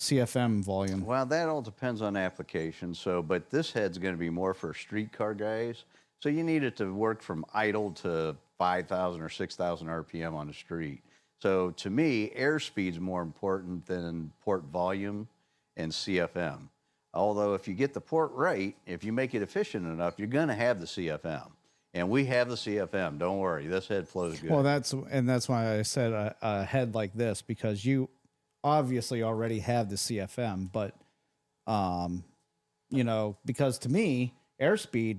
CFM volume? Well, that all depends on application. But this head's going to be more for streetcar guys. So you need it to work from idle to 5,000 or 6,000 RPM on the street. So to me, airspeed's more important than port volume and CFM. Although if you get the port right, if you make it efficient enough, you're going to have the CFM. And we have the CFM. Don't worry. This head flows good. Well, that's why I said a head like this, because you obviously already have the CFM, but because to me, airspeed,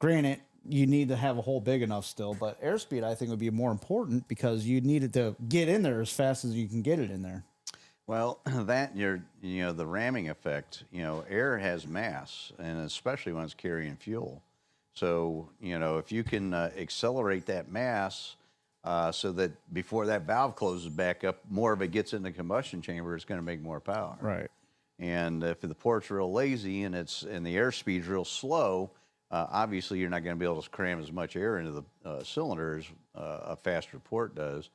granted, you need to have a hole big enough still, but airspeed I think would be more important because you need it to get in there as fast as you can get it in there. Well, that the ramming effect. Air has mass, and especially when it's carrying fuel. So if you can accelerate that mass, so that before that valve closes back up, more of it gets in the combustion chamber, it's going to make more power. Right. And if the port's real lazy and the airspeed's real slow, obviously you're not going to be able to cram as much air into the cylinder as a faster port does.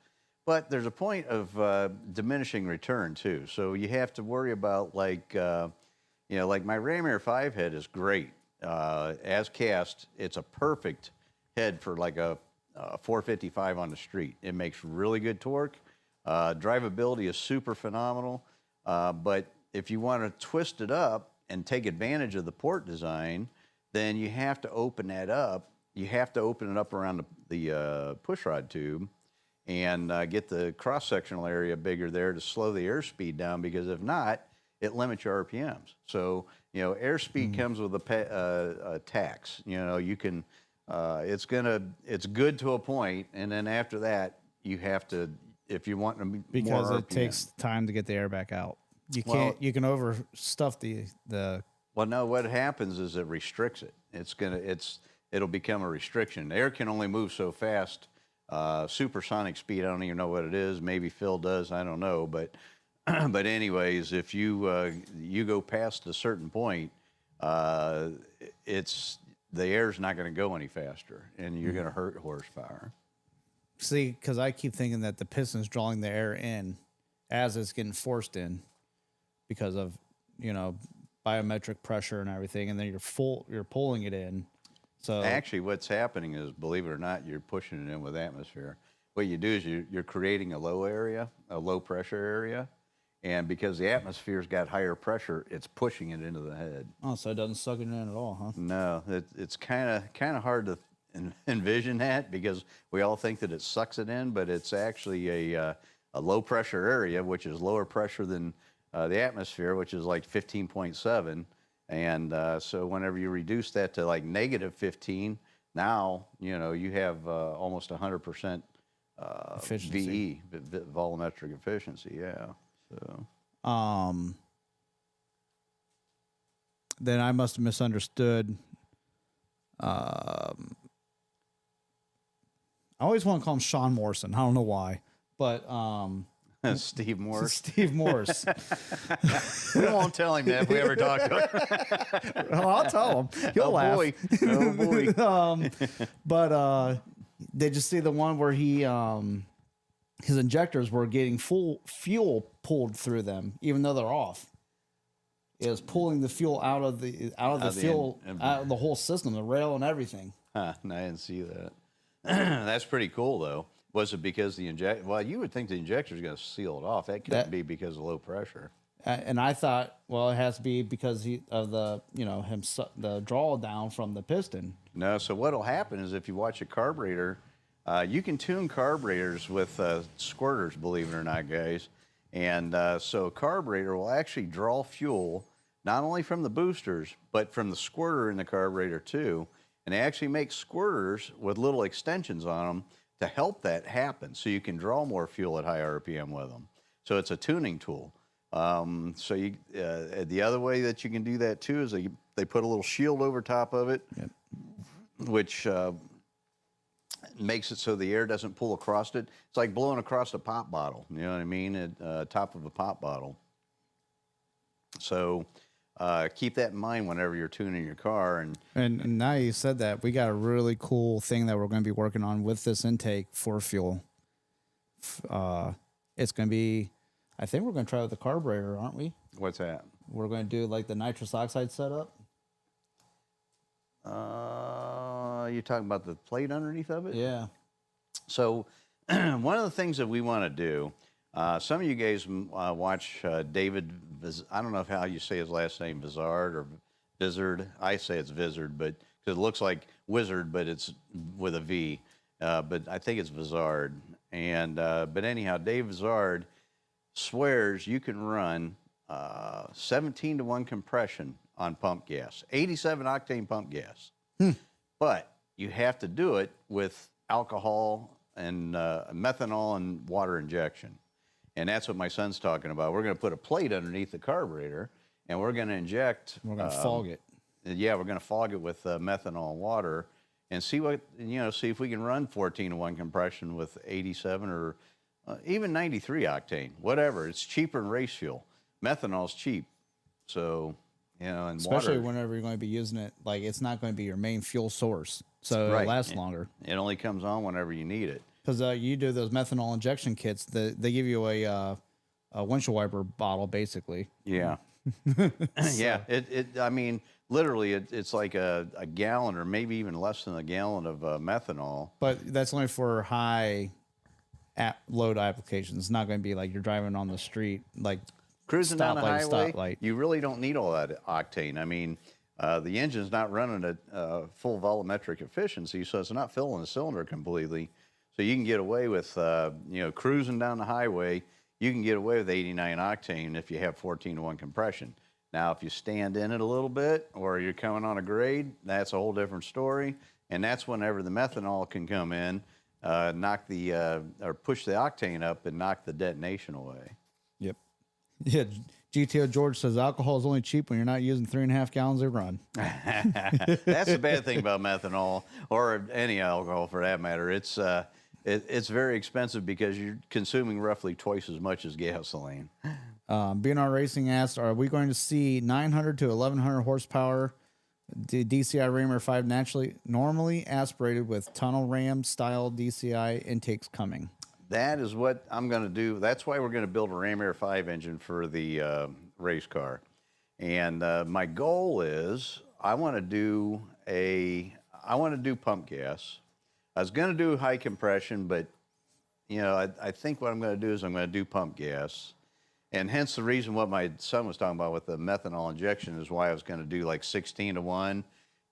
But there's a point of diminishing return too. So you have to worry about like my Ram Air 5 head is great. As cast, it's a perfect head for like a 455 on the street. It makes really good torque. Drivability is super phenomenal. But if you want to twist it up and take advantage of the port design, then you have to open that up. You have to open it up around the pushrod tube and get the cross-sectional area bigger there to slow the airspeed down, because if not, it limits your RPMs. So, airspeed comes with a tax. You can, it's good to a point, and then after that, you have to, if you want to be Because more it RPM. takes time to get the air back out. You can't. You can overstuff the. Well, no, what happens is it restricts it. It'll become a restriction. Air can only move so fast. Supersonic speed, I don't even know what it is. Maybe Phil does, I don't know. But anyways, if you go past a certain point, the air's not going to go any faster, and you're going to hurt horsepower. See, because I keep thinking that the piston's drawing the air in as it's getting forced in because of biometric pressure and everything, and then you're pulling it in. So Actually, what's happening is, believe it or not, you're pushing it in with atmosphere. What you do is you're creating a low pressure area, and because the atmosphere's got higher pressure, it's pushing it into the head. Oh, so it doesn't suck it in at all, huh? No, it's kind of hard to envision that, because we all think that it sucks it in, but it's actually a low pressure area, which is lower pressure than the atmosphere, which is like 15.7. And so whenever you reduce that to like negative 15, now you have almost 100% Efficiency. volumetric efficiency. Yeah. So then I must have misunderstood. I always want to call him Sean Morrison. I don't know why, but Steve Morse. Steve Morse. We won't tell him that if we ever talk to him. Well, I'll tell him. He'll laugh. Boy. Oh boy. But did you see the one where his injectors were getting full fuel pulled through them, even though they're off? It was pulling the fuel out of the fuel, out of the whole system, the rail and everything. Huh, I didn't see that. That's pretty cool, though. Was it because well, you would think the injector is going to seal it off. That couldn't be because of low pressure. And I thought, well, it has to be because of the the drawdown from the piston. No, so what'll happen is if you watch a carburetor, you can tune carburetors with squirters, believe it or not, guys. And so a carburetor will actually draw fuel not only from the boosters, but from the squirter in the carburetor too. And they actually make squirters with little extensions on them to help that happen, so you can draw more fuel at high RPM with them. So it's a tuning tool. So the other way that you can do that too is they put a little shield over top of it, which makes it so the air doesn't pull across it. It's like blowing across a pop bottle. You know what I mean? At top of a pop bottle. So keep that in mind whenever you're tuning your car. And now you said that, we got a really cool thing that we're going to be working on with this intake for fuel. It's going to be, I think we're going to try with the carburetor, aren't we? What's that? We're going to do like the nitrous oxide setup. You're talking about the plate underneath of it? Yeah. So one of the things that we want to do, some of you guys watch David, I don't know how you say his last name, Vizard or Vizard. I say it's Vizard, but because it looks like wizard, but it's with a V. But I think it's Vizard. And but anyhow, Dave Vizard swears you can run 17-to-1 compression on pump gas, 87 octane pump gas. But you have to do it with alcohol and methanol and water injection. And that's what my son's talking about. We're going to put a plate underneath the carburetor, and we're going to inject. We're going to fog it. Yeah, we're going to fog it with methanol and water, and see if we can run 14-to-1 compression with 87 or even 93 octane, whatever. It's cheaper than race fuel. Methanol's cheap, so and especially water, whenever you're going to be using it, like it's not going to be your main fuel source, so right. it lasts longer. It only comes on whenever you need it. Because you do those methanol injection kits, they give you a windshield wiper bottle, basically. Yeah. Yeah. I mean, literally, it's like a gallon or maybe even less than a gallon of methanol. But that's only for high load applications. It's not going to be like you're driving on the street, like Cruising down the highway, stoplight. you really don't need all that octane. I mean, the engine's not running at full volumetric efficiency, so it's not filling the cylinder completely. So you can get away with, cruising down the highway, you can get away with 89 octane if you have 14-to-1 compression. Now, if you stand in it a little bit or you're coming on a grade, that's a whole different story. And that's whenever the methanol can come in, or push the octane up and knock the detonation away. Yep. Yeah. GTO George says alcohol is only cheap when you're not using 3.5 gallons a run. That's the bad thing about methanol, or any alcohol for that matter. It's very expensive because you're consuming roughly twice as much as gasoline. BNR Racing asked, are we going to see 900 to 1100 horsepower DCI Raymer 5 normally aspirated with tunnel ram style DCI intakes coming? That is what I'm going to do. That's why we're going to build a Ram Air 5 engine for the race car. And my goal is I want to do pump gas. I was going to do high compression, but I think what I'm going to do is I'm going to do pump gas. And hence the reason what my son was talking about with the methanol injection is why I was going to do like 16-to-1,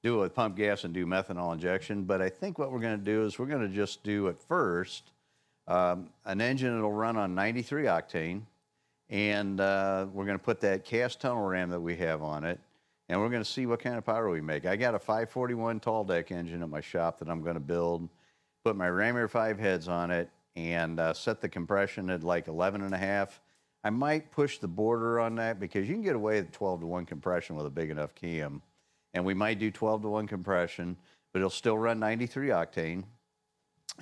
do it with pump gas and do methanol injection. But I think what we're going to do is we're going to just do at first an engine that'll run on 93 octane, and we're going to put that cast tunnel ram that we have on it, and we're going to see what kind of power we make. I got a 541 tall deck engine at my shop that I'm going to build, put my Ram Air 5 heads on it, and set the compression at like 11.5. I might push the border on that because you can get away with 12-to-1 compression with a big enough cam, and we might do 12-to-1 compression, but it'll still run 93 octane,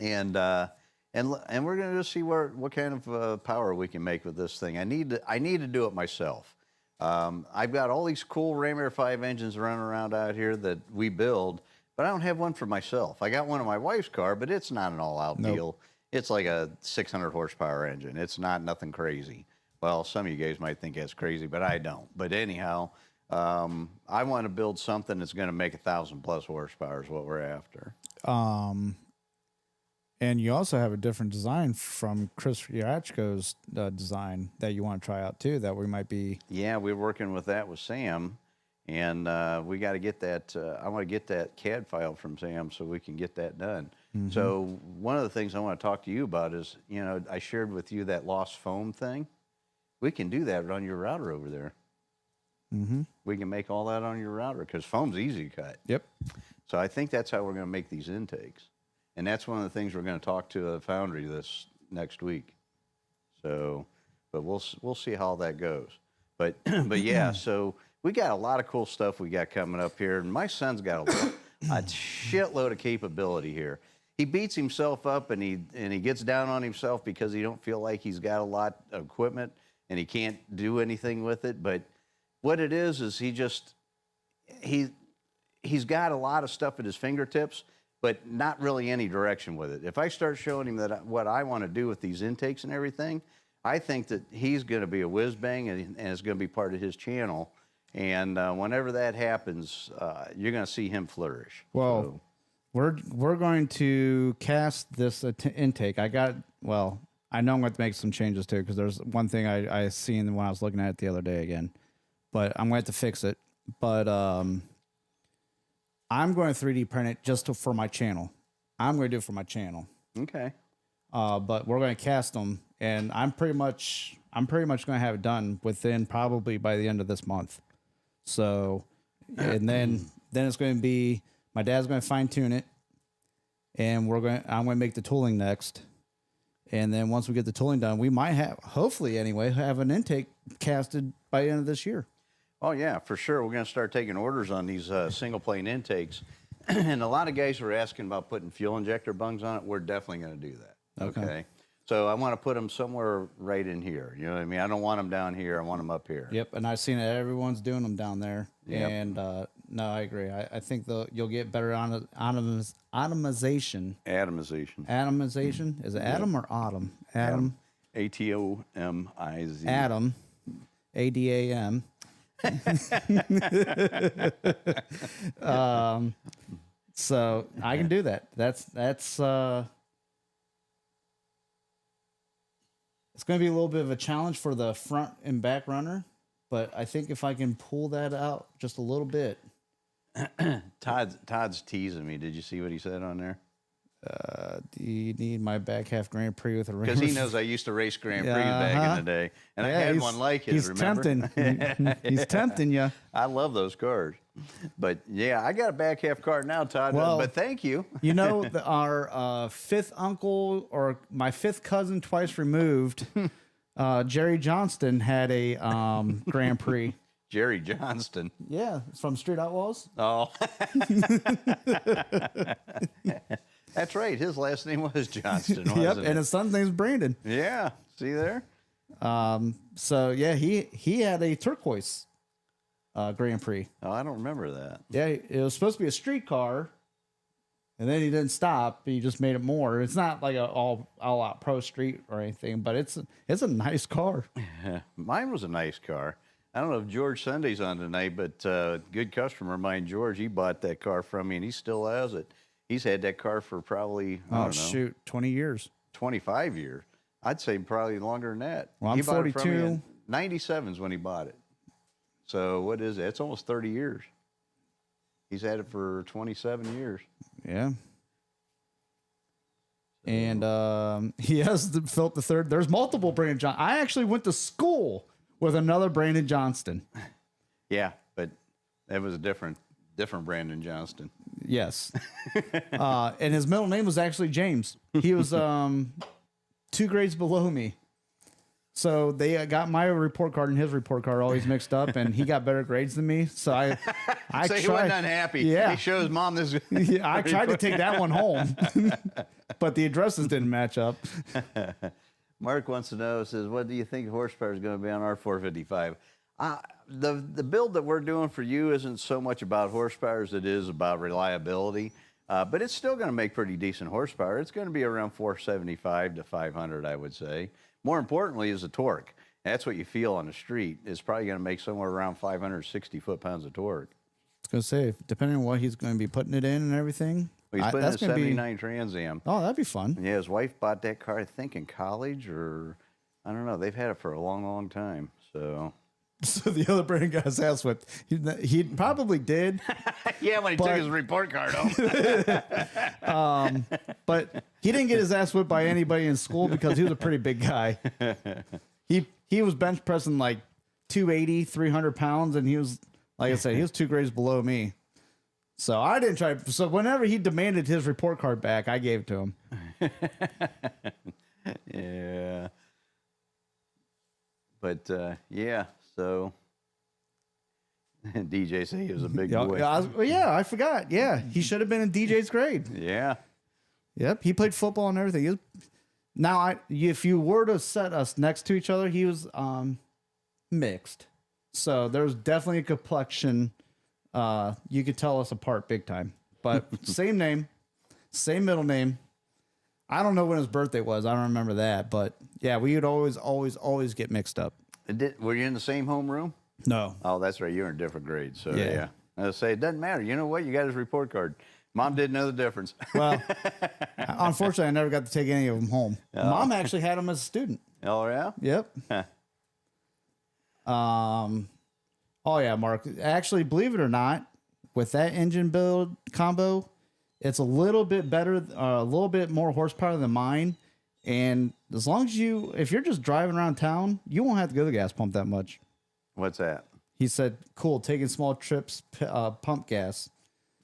and we're going to just see what kind of power we can make with this thing. I need to do it myself. I've got all these cool Ram Air 5 engines running around out here that we build, but I don't have one for myself. I got one in my wife's car, but it's not an all-out deal. It's like a 600 horsepower engine. It's nothing crazy. Well, some of you guys might think that's crazy, but I don't. But anyhow, I want to build something that's going to make 1,000+ horsepower is what we're after. And you also have a different design from Chris Yarachko's design that you want to try out too, that we might be. Yeah, we're working with that with Sam, and we got to get that. I want to get that CAD file from Sam so we can get that done. Mm-hmm. So one of the things I want to talk to you about is, I shared with you that lost foam thing. We can do that on your router over there. Mm-hmm. We can make all that on your router because foam's easy to cut. Yep. So I think that's how we're going to make these intakes. And that's one of the things we're going to talk to the foundry this next week. So, but we'll see how that goes. But yeah, so we got a lot of cool stuff we got coming up here. And my son's got a shitload of capability here. He beats himself up and he gets down on himself because he don't feel like he's got a lot of equipment and he can't do anything with it. But what it is he's got a lot of stuff at his fingertips, but not really any direction with it. If I start showing him what I want to do with these intakes and everything, I think that he's going to be a whiz bang and it's going to be part of his channel. And whenever that happens, you're going to see him flourish. Well, so, we're going to cast this intake. I know I'm going to make some changes too, because there's one thing I seen when I was looking at it the other day again, but I'm going to have to fix it. But I'm going to 3D print it just for my channel. I'm going to do it for my channel. Okay. But we're going to cast them, and I'm pretty much going to have it done within probably by the end of this month. So, and then it's going to be, my dad's going to fine tune it, and I'm going to make the tooling next. And then once we get the tooling done, we might have, hopefully anyway, have an intake casted by the end of this year. Oh, yeah, for sure. We're going to start taking orders on these single plane intakes. And a lot of guys are asking about putting fuel injector bungs on it. We're definitely going to do that. Okay. So I want to put them somewhere right in here. You know what I mean? I don't want them down here. I want them up here. Yep, and I've seen that everyone's doing them down there. Yep. And no, I agree. I think you'll get better atomization. Atomization. Atomization? Is it atom or autumn? Atom. A-T-O-M-I-Z. Atom. A-D-A-M. So I can do that. That's it's going to be a little bit of a challenge for the front and back runner, but I think if I can pull that out just a little bit. Todd's teasing me. Did you see what he said on there? Do you need my back half Grand Prix with a ring? Because he knows I used to race Grand Prix back in the day, and I had one like his. He's remember? tempting. He's tempting you. I love those cars, but yeah, I got a back half car now, Todd. Well, but thank you. You know, our fifth uncle or my fifth cousin twice removed, Jerry Johnston had a Grand Prix. Jerry Johnston. Yeah, from Street Outlaws. Oh. That's right. His last name was Johnston, wasn't Yep, it? and his son's name's Brandon. Yeah. See there? So yeah, he had a turquoise Grand Prix. Oh, I don't remember that. Yeah, it was supposed to be a street car, and then he didn't stop. He just made it more. It's not like a all out pro street or anything, but it's a nice car. Mine was a nice car. I don't know if George Sunday's on tonight, but good customer of mine, George, he bought that car from me, and he still has it. He's had that car for probably, I don't know, 20 years. 25 years. I'd say probably longer than that. Well, I'm he bought it from me 42. in 97 is when he bought it. So what is it? It's almost 30 years. He's had it for 27 years. Yeah. And he has the Philip the Third. There's multiple Brandon Johnston. I actually went to school with another Brandon Johnston. Yeah, but that was a different Brandon Johnston. Yes. And his middle name was actually James. He was 2 grades below me. So they got my report card and his report card always mixed up, and he got better grades than me. So I so he wasn't unhappy. Yeah. He shows mom this. Yeah, I tried to take that one home, but the addresses didn't match up. Mark wants to know, says, what do you think horsepower is going to be on our 455? The build that we're doing for you isn't so much about horsepower as it is about reliability, but it's still going to make pretty decent horsepower. It's going to be around 475 to 500, I would say. More importantly is the torque. That's what you feel on the street. It's probably going to make somewhere around 560 foot-pounds of torque. I was going to say, depending on what he's going to be putting it in and everything. Well, he's putting in a that's gonna 79 Trans Am. Oh, that'd be fun. Yeah, his wife bought that car, I think, in college, or I don't know. They've had it for a long, long time. So the other Brandon got his ass whipped. He probably did. yeah, when he took his report card home. But he didn't get his ass whipped by anybody in school because he was a pretty big guy. He was bench pressing like 280, 300 pounds, and he was, like I said, he was 2 grades below me. So I didn't try. So whenever he demanded his report card back, I gave it to him. Yeah. But yeah, so DJ said he was a big boy. Yeah, I forgot. Yeah, he should have been in DJ's grade. Yeah. Yep, he played football and everything. Now, if you were to set us next to each other, he was mixed. So there's definitely a complexion. You could tell us apart big time. But same name, same middle name. I don't know when his birthday was. I don't remember that. But yeah, we would always get mixed up. Were you in the same homeroom? No. Oh, that's right. You're in a different grade. So Yeah. I was say it doesn't matter. You know what? You got his report card. Mom didn't know the difference. Well, unfortunately, I never got to take any of them home. Mom actually had them as a student. Oh yeah. Yep. Oh yeah, Mark. Actually, believe it or not, with that engine build combo, it's a little bit better, a little bit more horsepower than mine. And as long as if you're just driving around town, you won't have to go to the gas pump that much. What's that? He said, "Cool, taking small trips, pump gas."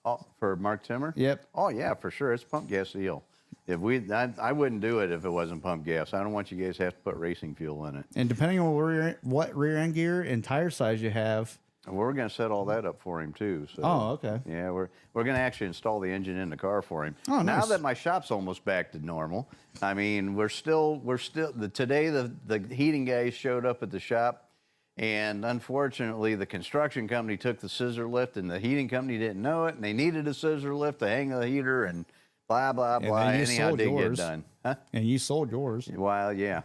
Oh, for Mark Timmer? Yep. Oh yeah, for sure. It's pump gas deal. I wouldn't do it if it wasn't pump gas. I don't want you guys to have to put racing fuel in it. And depending on what rear end gear and tire size you have. We're going to set all that up for him too. So, Oh, okay. Yeah, we're going to actually install the engine in the car for him. Oh, nice. Now that my shop's almost back to normal, I mean, today the heating guys showed up at the shop, and unfortunately the construction company took the scissor lift, and the heating company didn't know it, and they needed a scissor lift to hang the heater and blah blah blah. Anyhow, it didn't get done. Huh? And you sold yours. Well, yeah.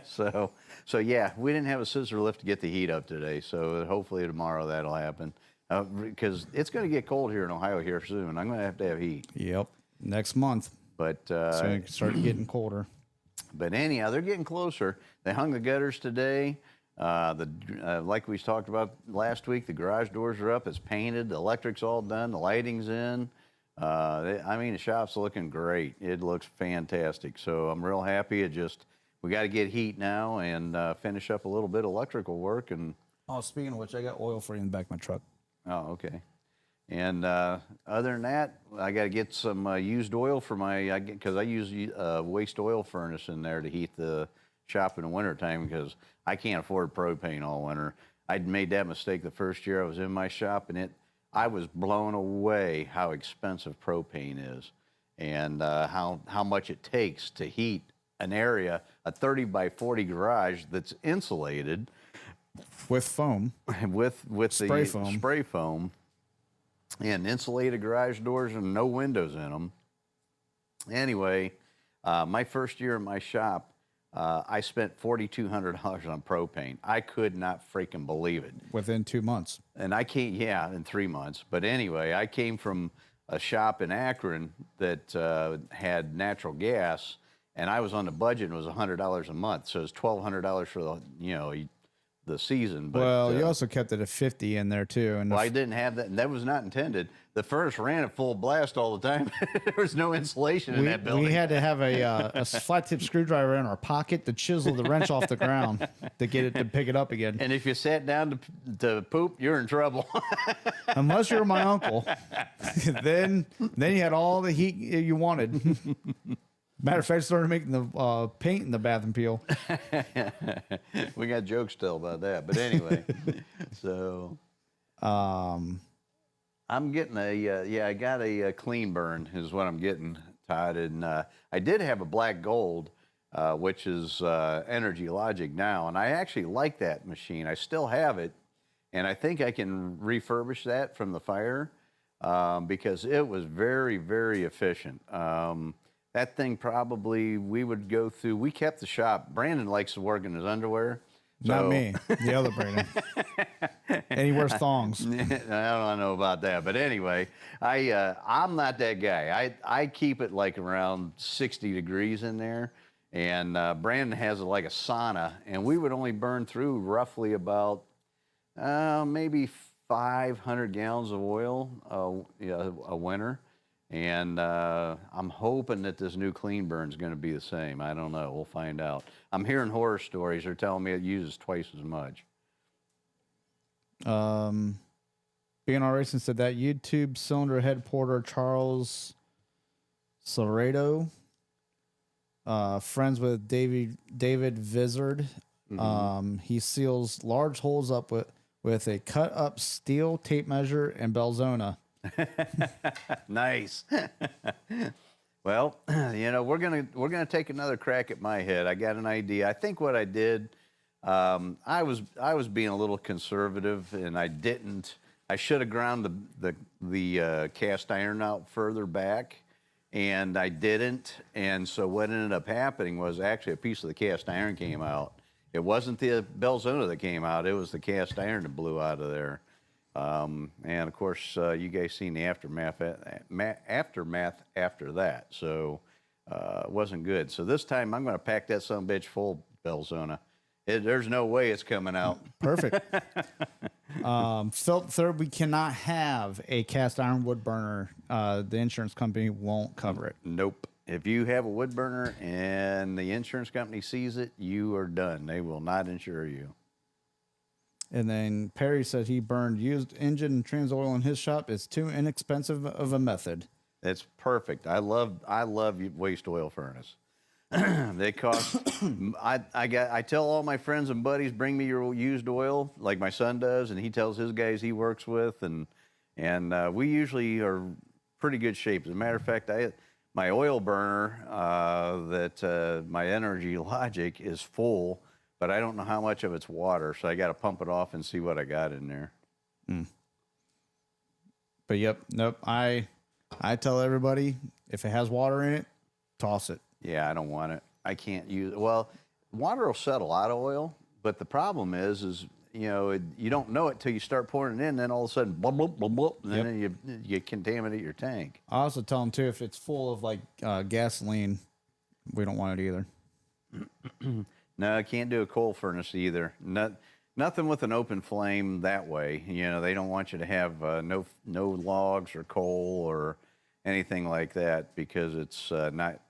so yeah, we didn't have a scissor lift to get the heat up today. So hopefully tomorrow that'll happen. Because it's going to get cold here in Ohio here soon. I'm going to have heat. Yep. Next month. But It's going to start getting colder. But anyhow, they're getting closer. They hung the gutters today. Like we talked about last week, the garage doors are up. It's painted. The electric's all done. The lighting's in. The shop's looking great. It looks fantastic. So I'm real happy. We got to get heat now and finish up a little bit of electrical work. And Oh, speaking of which, I got oil for you in the back of my truck. oh, okay. And other than that, I got to get some used oil for because I use a waste oil furnace in there to heat the shop in the wintertime because I can't afford propane all winter. I'd made that mistake the first year I was in my shop, and I was blown away how expensive propane is and how much it takes to heat an area, a 30 by 40 garage that's insulated With foam. with Spray the foam. spray foam and insulated garage doors and no windows in them. Anyway, my first year in my shop, I spent $4,200 on propane. I could not freaking believe it. Within 2 months. And in 3 months. But anyway, I came from a shop in Akron that had natural gas, and I was on the budget, and it was $100 a month. So it was $1,200 for the season. But, Well, you also kept it at 50 in there too. And well, I didn't have that, and that was not intended. The furnace ran at full blast all the time. There was no insulation in that building. we had to have a flat tip screwdriver in our pocket to chisel the wrench off the ground to get it to pick it up again. And if you sat down to poop, you're in trouble. Unless you were my uncle, then you had all the heat you wanted. Matter of fact, I started making the paint in the bathroom peel. We got jokes to tell about that. But anyway, so I'm getting I got a clean burn is what I'm getting, Todd. And I did have a black gold, which is Energy Logic now. And I actually like that machine. I still have it. And I think I can refurbish that from the fire because it was very, very efficient. That thing probably we kept the shop. Brandon likes to work in his underwear. Not me, the other Brandon. And he wears thongs. I don't know about that, but anyway, I'm not that guy. I keep it like around 60 degrees in there, and Brandon has it like a sauna, and we would only burn through roughly about maybe 500 gallons of oil a winter. And I'm hoping that this new clean burn is going to be the same. I don't know. We'll find out. I'm hearing horror stories. They're telling me it uses twice as much. BNR Racing said that YouTube cylinder head porter Charles Soredo, friends with David Vizard. He seals large holes up with a cut up steel tape measure and Belzona. Nice. Well, we're gonna take another crack at my head. I got an idea. I think what I did, I was being a little conservative, and I didn't. I should have ground the cast iron out further back, and I didn't. And so what ended up happening was actually a piece of the cast iron came out. It wasn't the Belzona that came out. It was the cast iron that blew out of there. And of course, you guys seen the aftermath after that. So it wasn't good. So this time I'm going to pack that son of a bitch full, Belzona. There's no way it's coming out. Perfect. Felt third, we cannot have a cast iron wood burner. The insurance company won't cover it. Nope. If you have a wood burner and the insurance company sees it, you are done. They will not insure you. And then Perry said he burned used engine and trans oil in his shop. It's too inexpensive of a method. It's perfect. I love waste oil furnace. They cost. I tell all my friends and buddies, bring me your used oil, like my son does, and he tells his guys he works with, and we usually are pretty good shape. As a matter of fact, my oil burner my Energy Logic is full, but I don't know how much of it's water, so I got to pump it off and see what I got in there. But yep, nope. I tell everybody if it has water in it, toss it. Yeah, I don't want it. I can't use it. Well, water will settle out of oil, but the problem is you don't know it till you start pouring it in, then all of a sudden, blub, blub, blub, blub, and then you contaminate your tank. I also tell them too, if it's full of like gasoline, we don't want it either. No, I can't do a coal furnace either. Nothing with an open flame that way. They don't want you to have no logs or coal or anything like that because it's not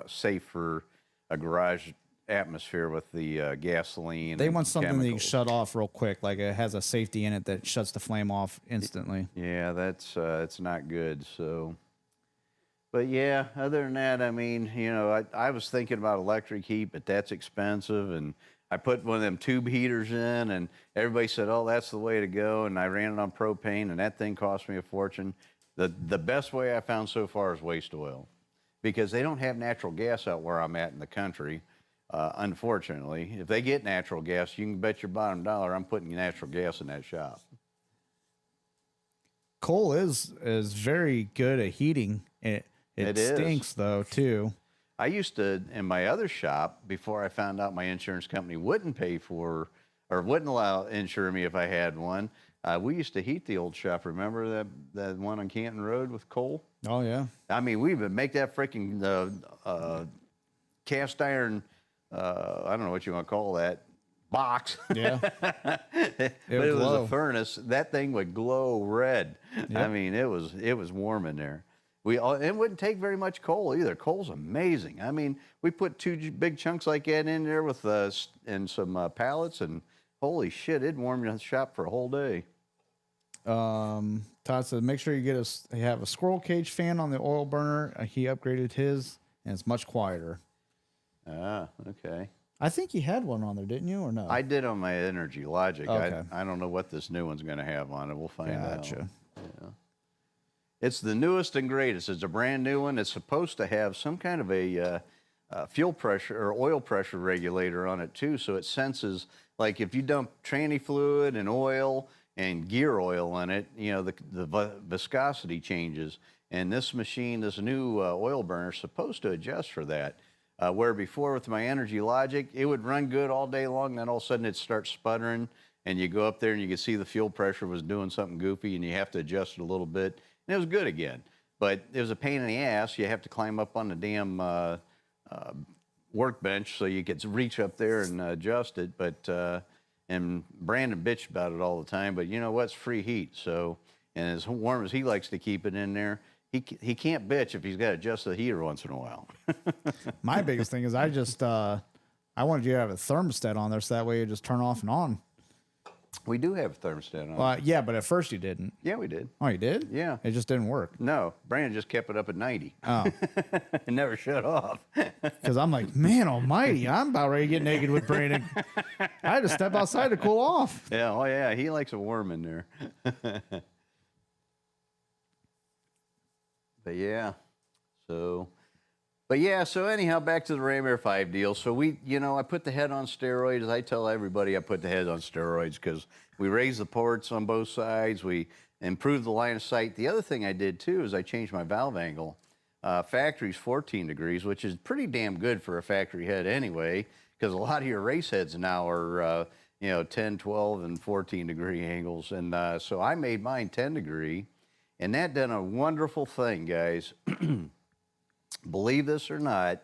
safe for a garage atmosphere with the gasoline. They want something that you can chemicals. shut off real quick, like it has a safety in it that shuts the flame off instantly. Yeah, that's it's not good. So, but yeah, other than that, I mean, I was thinking about electric heat, but that's expensive, and I put one of them tube heaters in, and everybody said, "Oh, that's the way to go." And I ran it on propane, and that thing cost me a fortune. The best way I found so far is waste oil, because they don't have natural gas out where I'm at in the country. Unfortunately, if they get natural gas, you can bet your bottom dollar I'm putting natural gas in that shop. Coal is very good at heating. It stinks though too. I used to, in my other shop, before I found out my insurance company wouldn't pay for or wouldn't insure me if I had one, we used to heat the old shop. Remember that one on Canton Road with coal? Oh yeah. I mean, we would make that freaking cast iron, I don't know what you want to call that, box. Yeah. But it was a furnace. That thing would glow red. Yep. I mean, it was warm in there. It wouldn't take very much coal either. Coal's amazing. I mean, we put 2 big chunks like that in there with and some pallets, and holy shit, it'd warm your shop for a whole day. Todd said, make sure you have a squirrel cage fan on the oil burner. He upgraded his, and it's much quieter. Ah, okay. I think you had one on there, didn't you, or no? I did on my Energy Logic. Okay. I don't know what this new one's going to have on it. We'll find out. Gotcha. Yeah. It's the newest and greatest. It's a brand new one. It's supposed to have some kind of a fuel pressure or oil pressure regulator on it too, so it senses, like if you dump tranny fluid and oil and gear oil in it, the viscosity changes. And this machine, this new oil burner, is supposed to adjust for that. Where before with my Energy Logic, it would run good all day long, then all of a sudden it starts sputtering, and you go up there and you can see the fuel pressure was doing something goofy, and you have to adjust it a little bit, and it was good again. But it was a pain in the ass. You have to climb up on the damn workbench so you could reach up there and adjust it. But and Brandon bitched about it all the time, but you know what? It's free heat. So, and as warm as he likes to keep it in there, he can't bitch if he's got to adjust the heater once in a while. My biggest thing is I wanted you to have a thermostat on there so that way you just turn off and on. We do have a thermostat on. Well, yeah, but at first you didn't. Yeah, we did. Oh, you did? Yeah. It just didn't work. No, Brandon just kept it up at 90. Oh. It never shut off. Because I'm like, man almighty, I'm about ready to get naked with Brandon. I had to step outside to cool off. Yeah, oh yeah, he likes a warm in there. So anyhow, back to the Ram Air 5 deal. So I put the head on steroids. I tell everybody I put the head on steroids because we raised the ports on both sides. We improved the line of sight. The other thing I did too is I changed my valve angle. Factory's 14 degrees, which is pretty damn good for a factory head anyway, because a lot of your race heads now are 10, 12, and 14 degree angles. And so I made mine 10 degree, and that done a wonderful thing, guys. Believe this or not,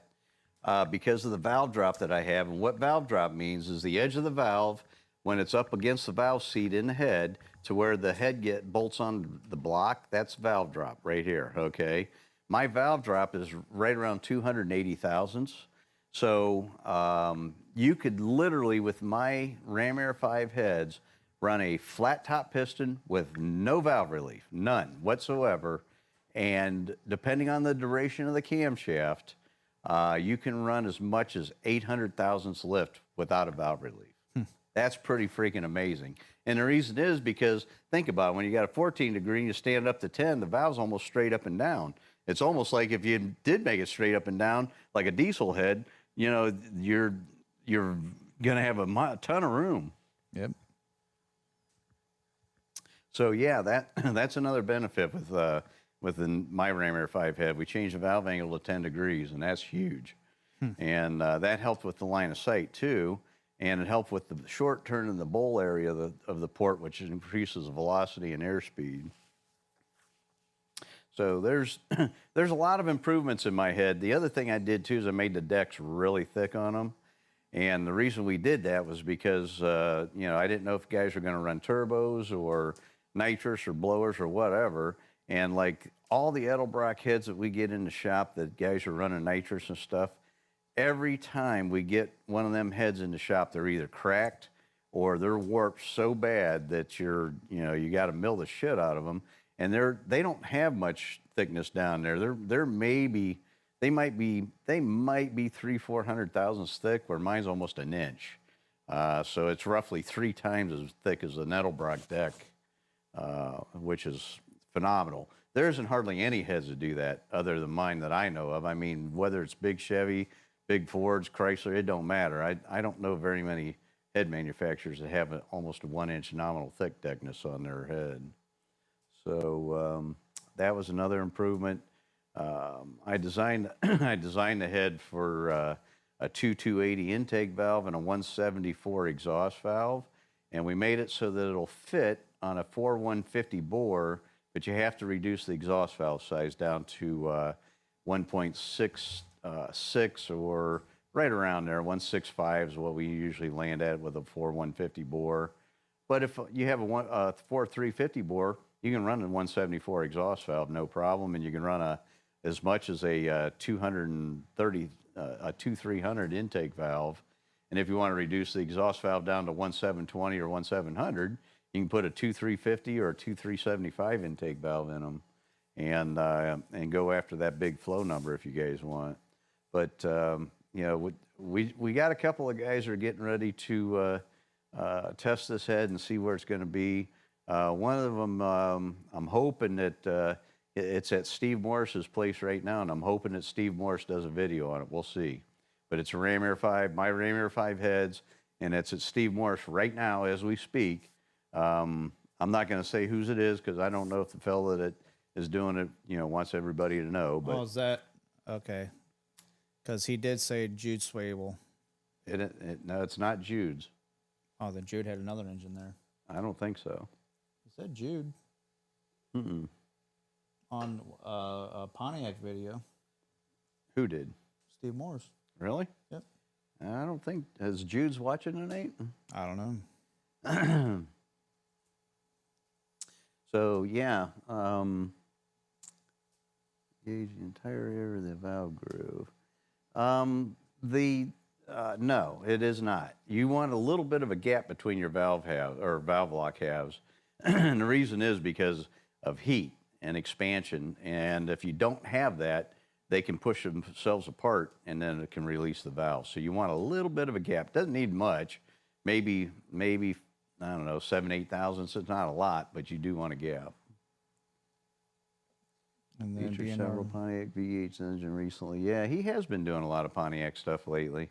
because of the valve drop that I have. And what valve drop means is the edge of the valve, when it's up against the valve seat in the head to where the head bolts on the block, that's valve drop right here, okay? My valve drop is right around 280 thousandths. So you could literally, with my Ram Air 5 heads, run a flat top piston with no valve relief, none whatsoever, And depending on the duration of the camshaft, you can run as much as 800 thousandths lift without a valve relief. That's pretty freaking amazing. And the reason is because, think about it, when you got a 14 degree and you stand up to 10, the valve's almost straight up and down. It's almost like if you did make it straight up and down, like a diesel head, you know, you're going to have a ton of room. Yep. So yeah, that's another benefit with my Ram Air 5 head. We changed the valve angle to 10 degrees, and that's huge. And that helped with the line of sight too, and it helped with the short turn in the bowl area of the port, which increases the velocity and airspeed. So there's a lot of improvements in my head. The other thing I did too is I made the decks really thick on them. And the reason we did that was because, you know, I didn't know if guys were going to run turbos or nitrous or blowers or whatever. And like all the Edelbrock heads that we get in the shop that guys are running nitrous and stuff, every time we get one of them heads in the shop, they're either cracked or they're warped so bad that you got to mill the shit out of them. And they don't have much thickness down there. They might be 300-400 thousandths thick, where mine's almost an inch. So it's roughly 3 times as thick as the Edelbrock deck, which is phenomenal. There isn't hardly any heads that do that other than mine that I know of. I mean, whether it's big Chevy, big Fords, Chrysler, it don't matter. I don't know very many head manufacturers that have almost a 1-inch nominal thick thickness on their head. So that was another improvement. I designed the head for a 2280 intake valve and a 174 exhaust valve, and we made it so that it'll fit on a 4150 bore, but you have to reduce the exhaust valve size down to 1.66 or right around there. 165 is what we usually land at with a 4150 bore. But if you have a 4350 bore, you can run a 174 exhaust valve, no problem, and you can run as much as a 2300 intake valve. And if you want to reduce the exhaust valve down to 1720 or 1700, you can put a 2350 or a 2375 intake valve in them, and go after that big flow number if you guys want. But you know, we got a couple of guys who are getting ready to test this head and see where it's going to be. One of them, I'm hoping that it's at Steve Morris's place right now, and I'm hoping that Steve Morris does a video on it. We'll see. But it's a Ram Air 5, my Ram Air 5 heads, and it's at Steve Morris right now as we speak. I'm not going to say whose it is because I don't know if the fellow that is doing it, you know, wants everybody to know. But is that okay? Because he did say Jude Swable. No, it's not Jude's. Oh, then Jude had another engine there. I don't think so. He said Jude. Mm-mm. On a Pontiac video. Who did? Steve Morris. Really? Yep. I don't think. Is Jude's watching tonight? I don't know. So, yeah. Gauge the entire area of the valve groove. No, it is not. You want a little bit of a gap between your valve lock halves. And the reason is because of heat and expansion. And if you don't have that, they can push themselves apart and then it can release the valve. So you want a little bit of a gap. Doesn't need much. Maybe, I don't know, 7-8 thousandths. It's not a lot, but you do want a gap. And then Featured several Pontiac V8 engine recently. Yeah, he has been doing a lot of Pontiac stuff lately.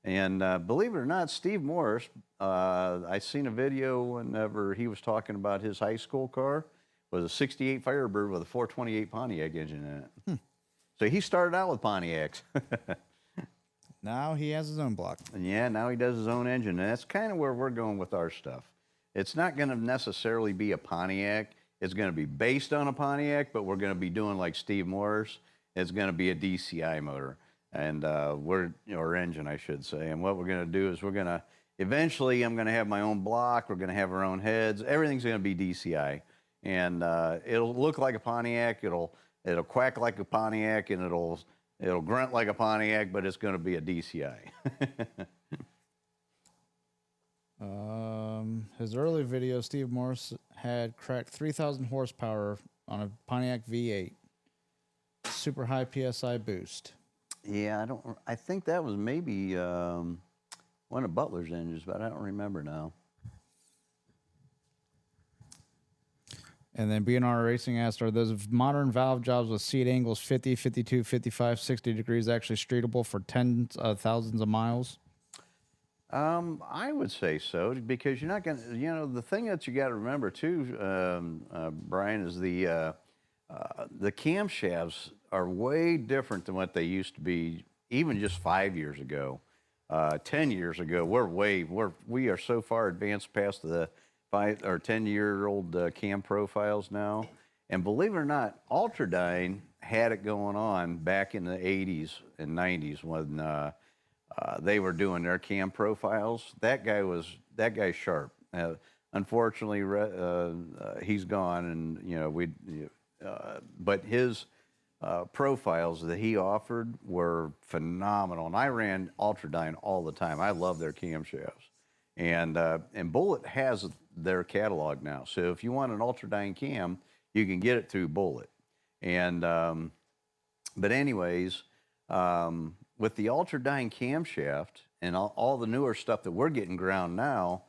And believe it or not, Steve Morris, I seen a video whenever he was talking about his high school car, was a 68 Firebird with a 428 Pontiac engine in it. So he started out with Pontiacs. Now he has his own block. And yeah, now he does his own engine. And that's kind of where we're going with our stuff. It's not going to necessarily be a Pontiac. It's going to be based on a Pontiac, but we're going to be doing like Steve Morris. It's going to be a DCI motor. And or engine, I should say. And what we're going to do is eventually I'm going to have my own block. We're going to have our own heads. Everything's going to be DCI. And it'll look like a Pontiac. It'll quack like a Pontiac, and it'll grunt like a Pontiac, but it's going to be a DCI. His early video, Steve Morris had cracked 3,000 horsepower on a Pontiac V8. super high PSI boost. Yeah, I think that was maybe one of Butler's engines, but I don't remember now. And then BNR Racing asked, are those modern valve jobs with seat angles 50, 52, 55, 60 degrees actually streetable for tens of thousands of miles? I would say so, because you're not going to, the thing that you got to remember too, Brian, is the camshafts are way different than what they used to be, even just 5 years ago. 10 years ago, we are so far advanced past the 5 or 10-year-old cam profiles now. And believe it or not, Ultradyne had it going on back in the 80s and 90s when they were doing their cam profiles. That guy's sharp. Unfortunately, he's gone, and but his profiles that he offered were phenomenal. And I ran Ultradyne all the time. I love their camshafts, and Bullet has their catalog now. So if you want an Ultradyne cam, you can get it through Bullet. And but anyways. With the Ultradyne camshaft and all the newer stuff that we're getting ground now,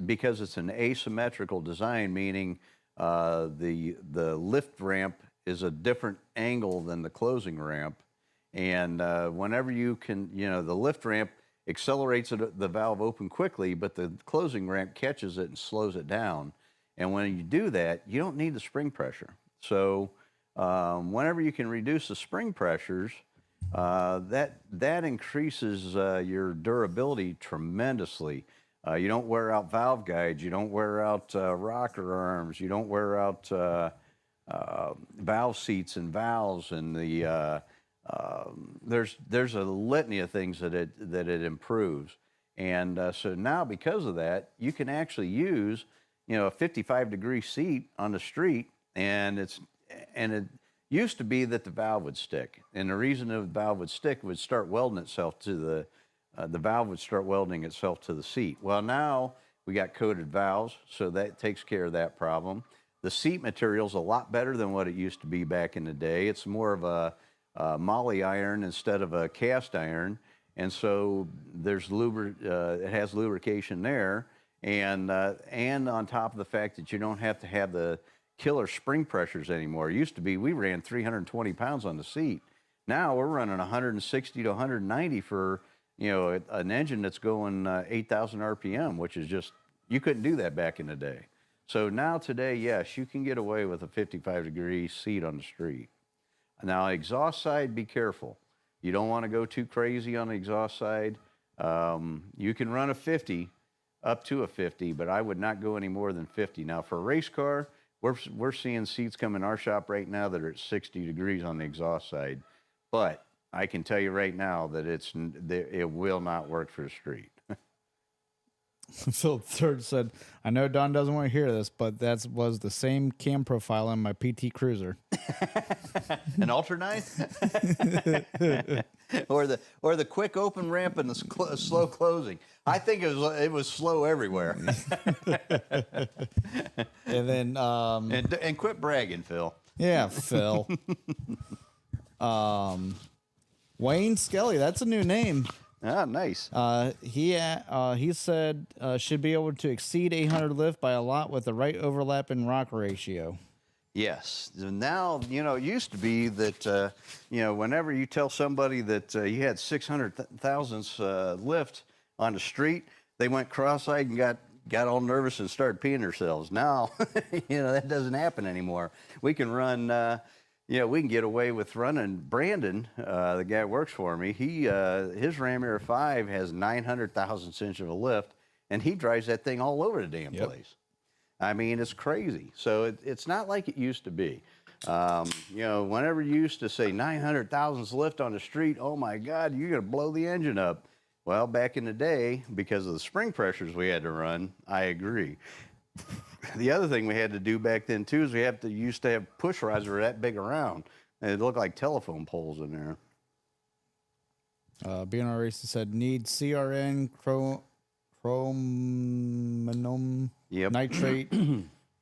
because it's an asymmetrical design, meaning the lift ramp is a different angle than the closing ramp, and whenever you can, the lift ramp accelerates the valve open quickly, but the closing ramp catches it and slows it down. And when you do that, you don't need the spring pressure. So whenever you can reduce the spring pressures, that increases your durability tremendously. You don't wear out valve guides. You don't wear out rocker arms. You don't wear out valve seats and valves. And there's a litany of things that it improves. And so now, because of that, you can actually use a 55-degree seat on the street, and it used to be that the valve would stick, and the reason the valve would stick would start welding itself to the valve would start welding itself to the seat. Well, now we got coated valves, so that takes care of that problem. The seat material's a lot better than what it used to be back in the day. It's more of a moly iron instead of a cast iron, and so there's it has lubrication there, and on top of the fact that you don't have to have the killer spring pressures anymore. It used to be we ran 320 pounds on the seat. Now we're running 160 to 190 for an engine that's going 8,000 RPM, which is just, you couldn't do that back in the day. So now today, yes, you can get away with a 55-degree seat on the street. Now exhaust side, be careful. You don't want to go too crazy on the exhaust side. You can run a 50 up to a 50, but I would not go any more than 50. Now for a race car, we're seeing seats come in our shop right now that are at 60 degrees on the exhaust side, but I can tell you right now that it will not work for the street. Phil Third said, I know Don doesn't want to hear this, but that was the same cam profile on my PT Cruiser. An Ultradyne? or the quick open ramp and the slow closing. I think it was slow everywhere. And then and quit bragging, Phil. Yeah, Phil. Wayne Skelly, that's a new name. Ah, nice. He said should be able to exceed 800 lift by a lot with the right overlap and rock ratio. Yes. Now, it used to be that, whenever you tell somebody that you had 600 thousandths lift on the street, they went cross-eyed and got all nervous and started peeing themselves. Now, that doesn't happen anymore. We can run, we can get away with running. Brandon, the guy that works for me, his Ram Air 5 has 900 thousandths inch of a lift, and he drives that thing all over the damn place. I mean, it's crazy. So it's not like it used to be. Whenever you used to say 900 thousandths lift on the street, oh my God, you're going to blow the engine up. Well, back in the day, because of the spring pressures we had to run, I agree. The other thing we had to do back then too is we used to have push rods that were that big around, and it looked like telephone poles in there. BNR Racing said need CRN chromium nitrate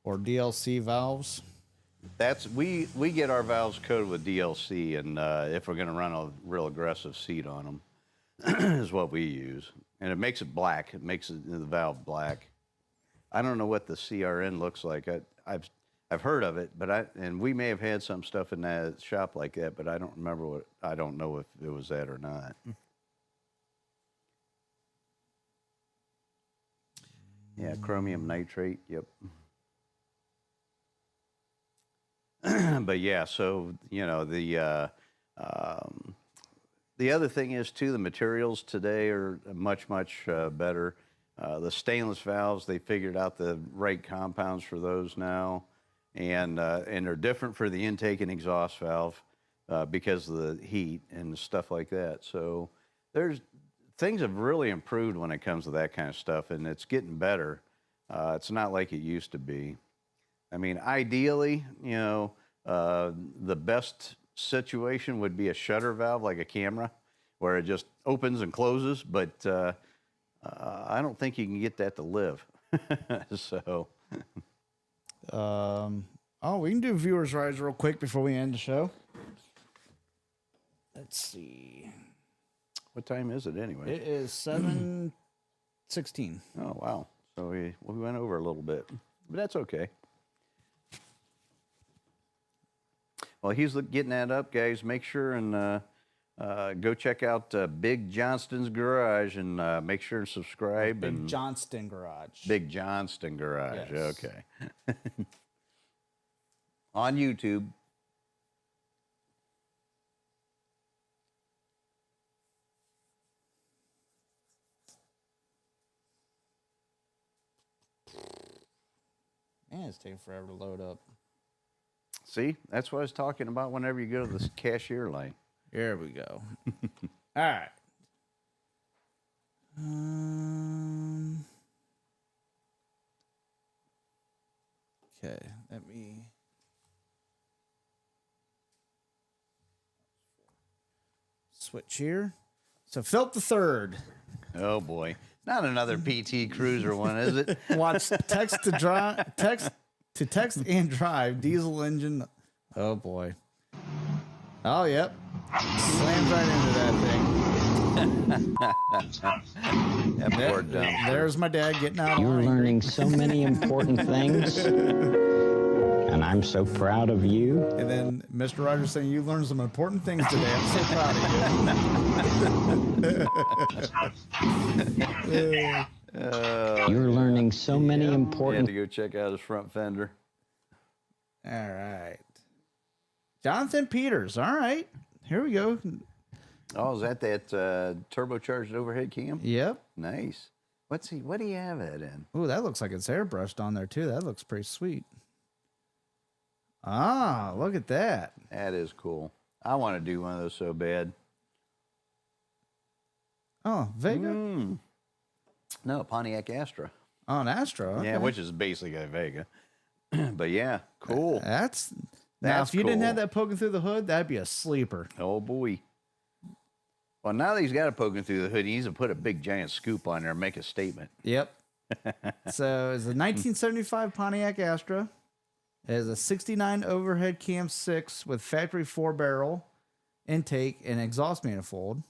or DLC valves. we get our valves coated with DLC, and if we're going to run a real aggressive seat on them, is what we use, and it makes it black. It makes the valve black. I don't know what the CRN looks like. I've heard of it, but and we may have had some stuff in that shop like that, but I don't remember what. I don't know if it was that or not. Yeah, chromium nitrate. Yep. But yeah, so the other thing is too, the materials today are much better. The stainless valves, they figured out the right compounds for those now, and they're different for the intake and exhaust valve because of the heat and stuff like that. So things have really improved when it comes to that kind of stuff, and it's getting better. It's not like it used to be. I mean, ideally, the best situation would be a shutter valve, like a camera, where it just opens and closes. But I don't think you can get that to live. So, we can do viewers' rights real quick before we end the show. Let's see. what time is it anyway? It is 7:16. Oh wow! So we went over a little bit, but that's okay. Well, he's getting that up, guys. Make sure and go check out Big Johnston's Garage and make sure and subscribe. Big Johnston Garage. Big Johnston Garage. Yes. Okay. On YouTube. Man, it's taking forever to load up. See, that's what I was talking about whenever you go to the cashier line. Here we go. All right. Okay, let me. Switch here. So Philip the Third. Oh boy, not another PT Cruiser one, is it? Watch text and drive diesel engine. Oh boy. Oh yep. Slams right into that thing. That poor dumb. There's my dad getting out. You're learning so many important things, and I'm so proud of you. And then Mr. Rogers saying, "You learned some important things today. I'm so proud of you." You're learning so many He had important. to go check out his front fender. All right. Jonathan Peters. All right. Here we go. Oh, is that turbocharged overhead cam? Yep. Nice. What do you have that in? Ooh, that looks like it's airbrushed on there too. That looks pretty sweet. Ah, look at that. That is cool. I want to do one of those so bad. Oh, Vega? No, Pontiac Astra. Oh, an Astra. Okay. Yeah, which is basically a Vega. But yeah, cool. Now, if you didn't cool. have that poking through the hood, that'd be a sleeper. Oh boy. Well, now that he's got it poking through the hood, he needs to put a big giant scoop on there and make a statement. Yep. So it's a 1975 Pontiac Astra. It has a 69 overhead cam 6 with factory 4-barrel intake and exhaust manifold.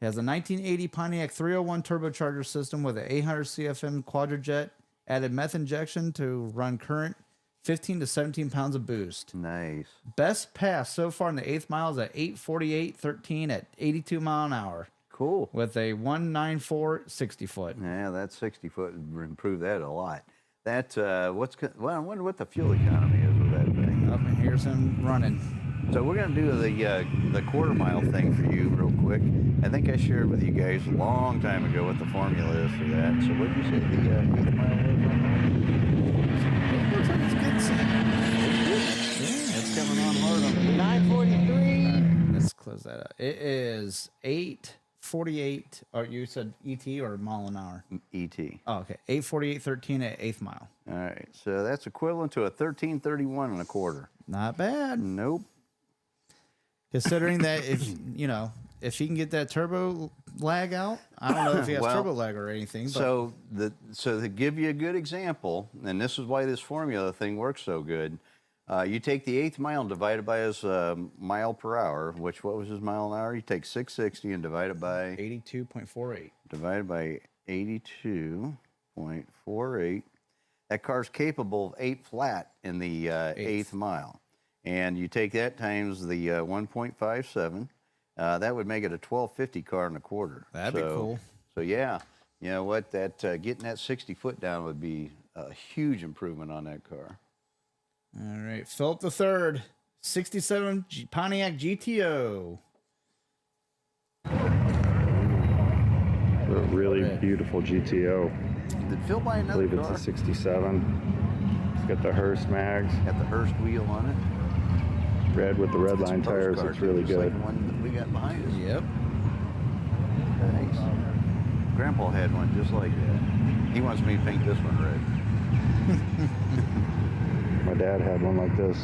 It has a 1980 Pontiac 301 turbocharger system with an 800 CFM quadrajet, added meth injection to run current, 15 to 17 pounds of boost. Nice. Best pass so far in the 8th mile is at 8:48.13 at 82 mile an hour Cool. with a 194 60 foot. Yeah, that 60 foot would improve that a lot. That I wonder what the fuel economy is with that thing. Up and here's him running. So we're gonna do the quarter mile thing for you real quick. I think I shared with you guys a long time ago what the formula is for that. So what did you say the 8th mile was on Looks like it's good. that? It's coming on hard on the 943. Let's close that up. It is 8:48. Or you said ET or mile an hour? ET. Oh, okay. 8:48.13 at 8th mile. All right, so that's equivalent to a 1331 and a quarter. Not bad. Nope. Considering that if he can get that turbo lag out, I don't know if he has Well, turbo lag or anything. But So to give you a good example, and this is why this formula thing works so good. You take the 8th mile and divide it by his mile per hour, which, what was his mile an hour? You take 660 and divide it by 82.48. divided by 82.48. That car's capable of 8 flat in the 8th mile. And you take that times the 1.57. That would make it a 1250 car and a quarter. That'd be cool. So yeah, you know what? That getting that 60 foot down would be a huge improvement on that car. All right, Philip III, 67 Pontiac GTO. A really beautiful GTO. Did Phil buy I another believe car? it's a 67. It's got the Hearst mags, Got the Hearst wheel on it. red with the red It's a line tires. postcard, It's really just like good. the one that we got behind us. Yep. Nice. Grandpa had one just like that. He wants me to paint this one red. My dad had one like this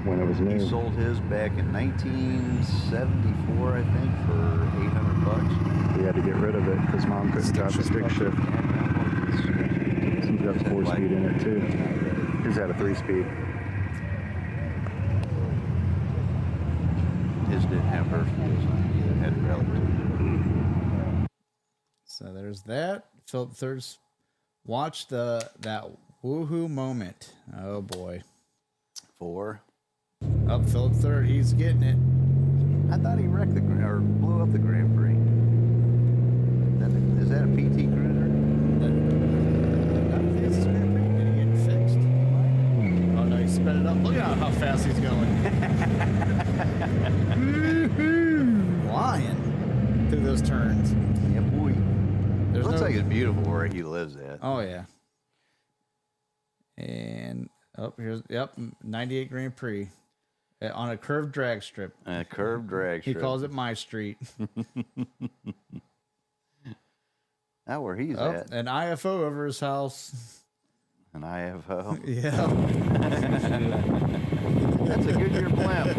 when it was He new. sold his back in 1974, I think, for $800. We had to get rid of it because mom couldn't drive the stick shift. He's got 4-speed in it too. His had a 3-speed. His didn't have Hearst wheels on it either. It had relic to it. So there's that. Philip III's watch that woohoo moment. Oh boy. 4. Up Philip III, he's getting it. I thought he wrecked or blew up the Grand Prix. Is that a PT Cruiser? Did he get fixed? Oh no, he sped it up. Look at how fast he's going. Flying through those turns. Yeah, boy. There's Looks no- like it's beautiful where he lives at. Oh yeah. And here's 98 Grand Prix on a curved drag strip. A curved drag He strip. calls it my street. Now where he's Oh, at. an IFO over his house. An IFO. Yeah. That's a Goodyear blimp.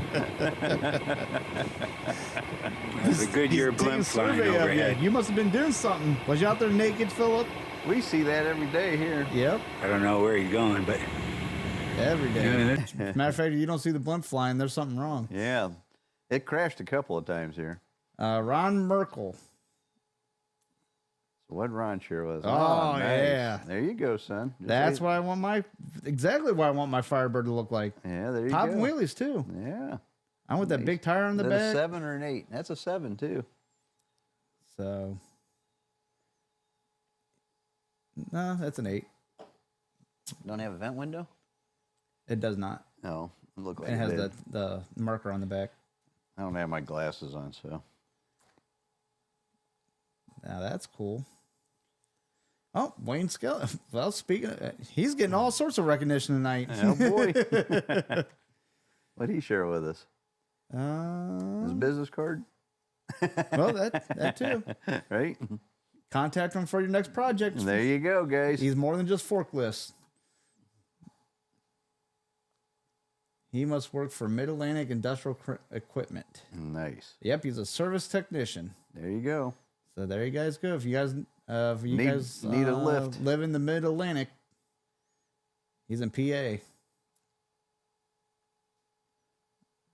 There's a Goodyear He's taking a blimp flying survey of you. overhead. You must have been doing something. Was you out there naked, Philip? We see that every day here. Yep. I don't know where he's going, but Every day. Yeah, Matter of fact, if you don't see the blimp flying, there's something wrong. Yeah. It crashed a couple of times here. Ron Merkel. So what Ron share was. Oh, yeah. There you go, son. Just That's say- what I want exactly what I want my Firebird to look like. Yeah, there you Top go. and wheelies too. Yeah. I want that big tire on the Is that a back. 7 or an 8? That's a 7 too. So, no, that's an 8. Don't have a vent window? It does not. No. It looked like It has did. the marker on the back. I don't have my glasses on, so. Now that's cool. Oh, Wayne Skell. Well, speaking of, he's getting all sorts of recognition tonight. Oh boy. What'd he share with us? His Uh, business card? well, that too. Right? Contact him for your next project. There you go, guys. He's more than just forklifts. He must work for Mid-Atlantic Industrial Equipment. Nice. Yep, he's a service technician. There you go. So there you guys go. If you guys Need a lift. live in the Mid-Atlantic, he's in PA.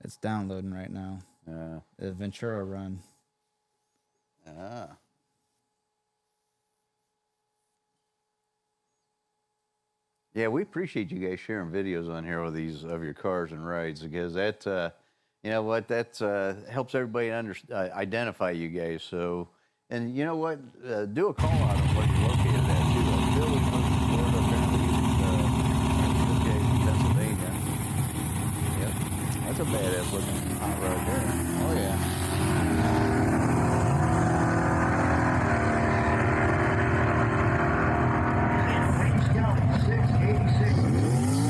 It's downloading right now. The Ventura run. Yeah, we appreciate you guys sharing videos on here with these of your cars and rides because that, you know what, that helps everybody identify you guys. So, and you know what, do a call out on what you're located at too. Like Bill was in Florida, apparently he's in Pennsylvania. Yep, that's a badass looking hot rod there. Oh yeah.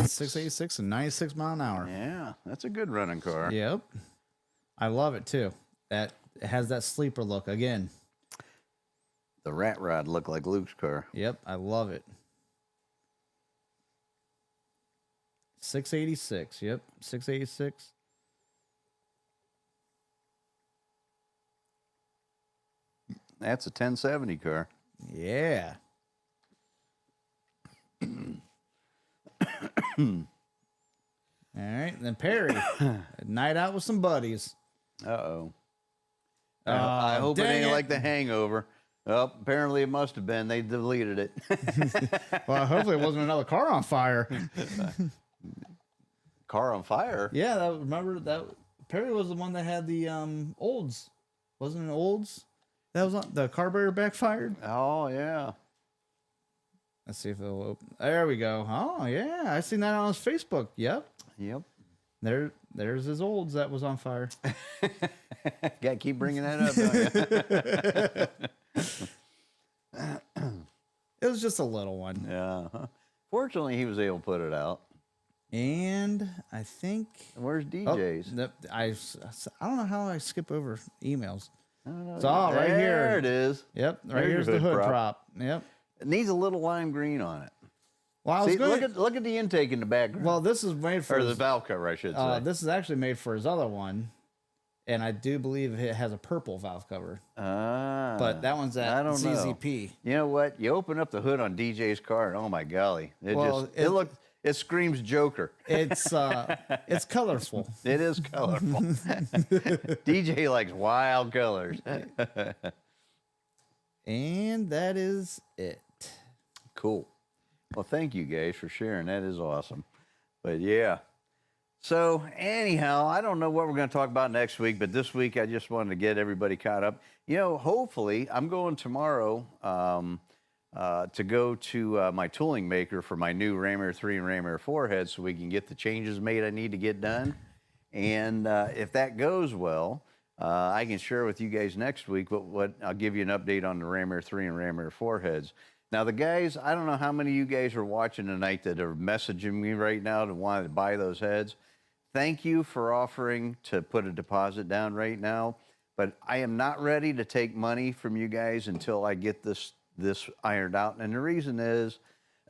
686 and 96 mile an hour. Yeah, that's a good running car. Yep. I love it too. It has that sleeper look again. The rat rod looked like Luke's car. Yep, I love it. 686. Yep, 686. That's a 1070 car. Yeah. All right. Then Perry, a night out with some buddies. Uh-oh. I hope it dang ain't it. like The Hangover. Oh, apparently it must have been. They deleted it. Well, hopefully it wasn't another car on fire. Car on fire? Yeah, remember that Perry was the one that had the Olds. Wasn't it Olds? That was on the carburetor backfired. Oh, yeah. Let's see if it'll open. There we go. Oh yeah, I seen that on his Facebook. Yep. Yep. There's his Olds that was on fire. Got to keep bringing that up, don't you? It was just a little one. Yeah. Fortunately, he was able to put it out. And I think Where's DJ's? I don't know how I skip over emails. I don't know. It's all right here. There it is. Yep, right There's here's your the hood hood prop. prop. Yep. It needs a little lime green on it. Well, I was See, going. look at the intake in the background. Well, this is made for or the his, valve cover, I should say. this is actually made for his other one, and I do believe it has a purple valve cover. But that one's at I don't ZZP. know. You know what? You open up the hood on DJ's car, and oh my golly, Well, it screams Joker. It's colorful. It is colorful. DJ likes wild colors. And that is it. Cool. Well, thank you guys for sharing. That is awesome. But yeah. So anyhow, I don't know what we're going to talk about next week, but this week I just wanted to get everybody caught up. You know, hopefully I'm going tomorrow to go to my tooling maker for my new Ram Air 3 and Ram Air 4 heads so we can get the changes made I need to get done. And if that goes well, I can share with you guys next week what I'll give you an update on the Ram Air 3 and Ram Air 4 heads. Now, the guys, I don't know how many of you guys are watching tonight that are messaging me right now to want to buy those heads. Thank you for offering to put a deposit down right now, but I am not ready to take money from you guys until I get this ironed out. And the reason is,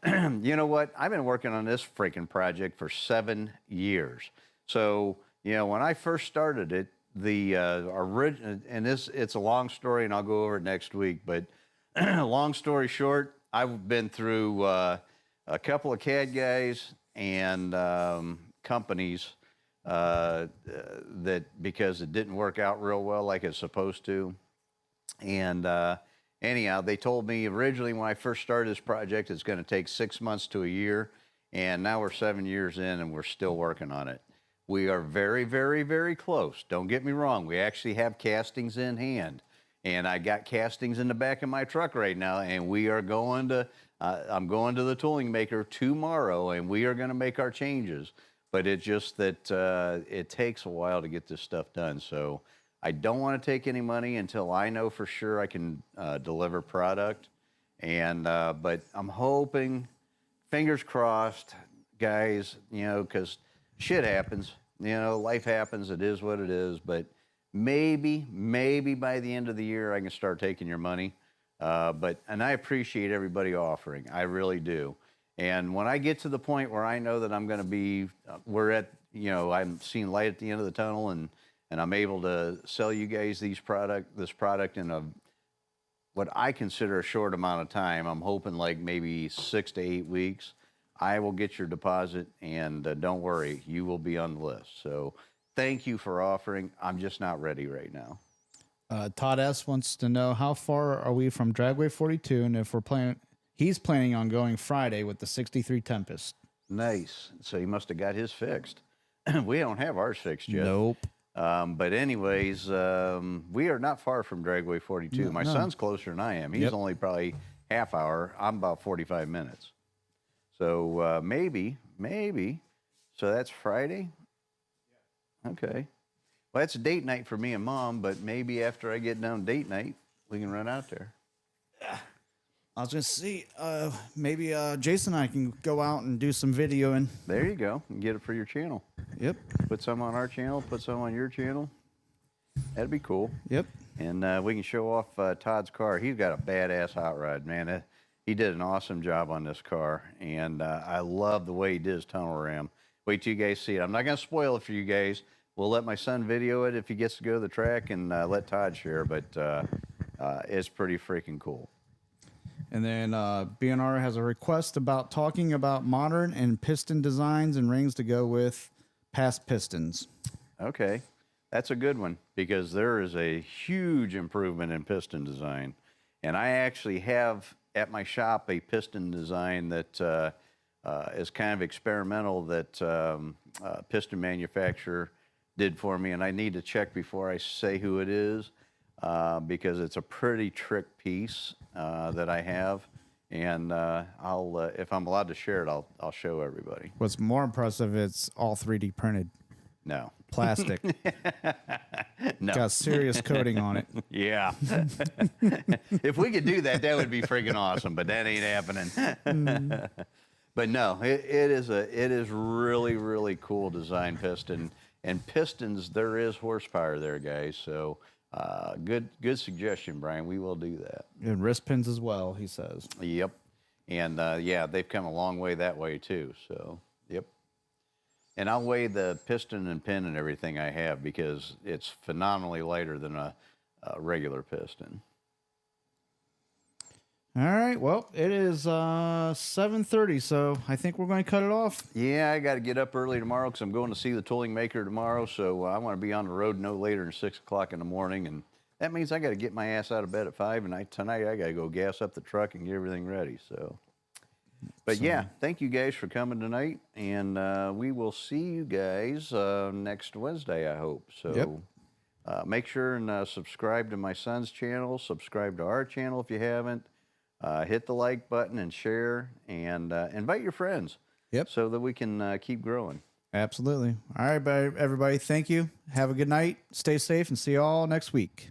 you know what? I've been working on this freaking project for 7 years. So, you know, when I first started it, the original, and it's a long story, and I'll go over it next week, but long story short, I've been through a couple of CAD guys and companies that because it didn't work out real well like it's supposed to. And anyhow, they told me originally when I first started this project, it's going to take 6 months to a year. And now we're 7 years in and we're still working on it. We are very, very, very close. Don't get me wrong. We actually have castings in hand. And I got castings in the back of my truck right now. And we are going to, I'm going to the tooling maker tomorrow and we are going to make our changes. But it's just that it takes a while to get this stuff done. So I don't want to take any money until I know for sure I can deliver product. And but I'm hoping, fingers crossed, guys, you know, because shit happens. You know, life happens. It is what it is. But maybe by the end of the year I can start taking your money. And I appreciate everybody offering. I really do. And when I get to the point where I know that I'm going to be, I'm seeing light at the end of the tunnel, and I'm able to sell you guys this product in what I consider a short amount of time. I'm hoping like maybe 6 to 8 weeks. I will get your deposit, and don't worry, you will be on the list. So thank you for offering. I'm just not ready right now. Todd S. wants to know how far are we from Dragway 42, and if he's planning on going Friday with the 63 Tempest. Nice. So he must have got his fixed. We don't have ours fixed yet. Nope. But anyways, we are not far from Dragway 42. My son's closer than I am. He's only probably half hour. I'm about 45 minutes. So maybe. So that's Friday? Okay. Well, that's a date night for me and Mom, but maybe after I get done date night, we can run out there. I was going to see, maybe Jason and I can go out and do some videoing. There you go. And get it for your channel. Yep. Put some on our channel, put some on your channel. That'd be cool. Yep. And we can show off Todd's car. He's got a badass hot rod, man. He did an awesome job on this car. And I love the way he did his tunnel ram. Wait till you guys see it. I'm not going to spoil it for you guys. We'll let my son video it if he gets to go to the track, and let Todd share. But it's pretty freaking cool. And then BNR has a request about talking about modern and piston designs and rings to go with past pistons. Okay. That's a good one because there is a huge improvement in piston design. And I actually have at my shop a piston design that is kind of experimental that piston manufacturer did for me. And I need to check before I say who it is because it's a pretty trick piece that I have. And I'll, if I'm allowed to share it, I'll show everybody. What's more impressive, it's all 3D printed. No. Plastic. No. Got serious coating on it. Yeah. If we could do that, that would be freaking awesome, but that ain't happening. But no, it is really, really cool design piston. And pistons, there is horsepower there, guys. So good suggestion, Brian. We will do that. And wrist pins as well, he says. Yep. And yeah, they've come a long way that way too. So, yep. And I'll weigh the piston and pin and everything I have because it's phenomenally lighter than a regular piston. All right. Well, it is 7:30, so I think we're going to cut it off. Yeah, I got to get up early tomorrow because I'm going to see the tooling maker tomorrow. So I want to be on the road no later than 6 o'clock in the morning. And that means I got to get my ass out of bed at 5. And tonight I got to go gas up the truck and get everything ready. So. But yeah, thank you guys for coming tonight, and we will see you guys next Wednesday, I hope. So make sure and subscribe to my son's channel, subscribe to our channel if you haven't, hit the like button and share, and invite your friends so that we can keep growing. Absolutely. All right, everybody, thank you. Have a good night. Stay safe, and see you all next week.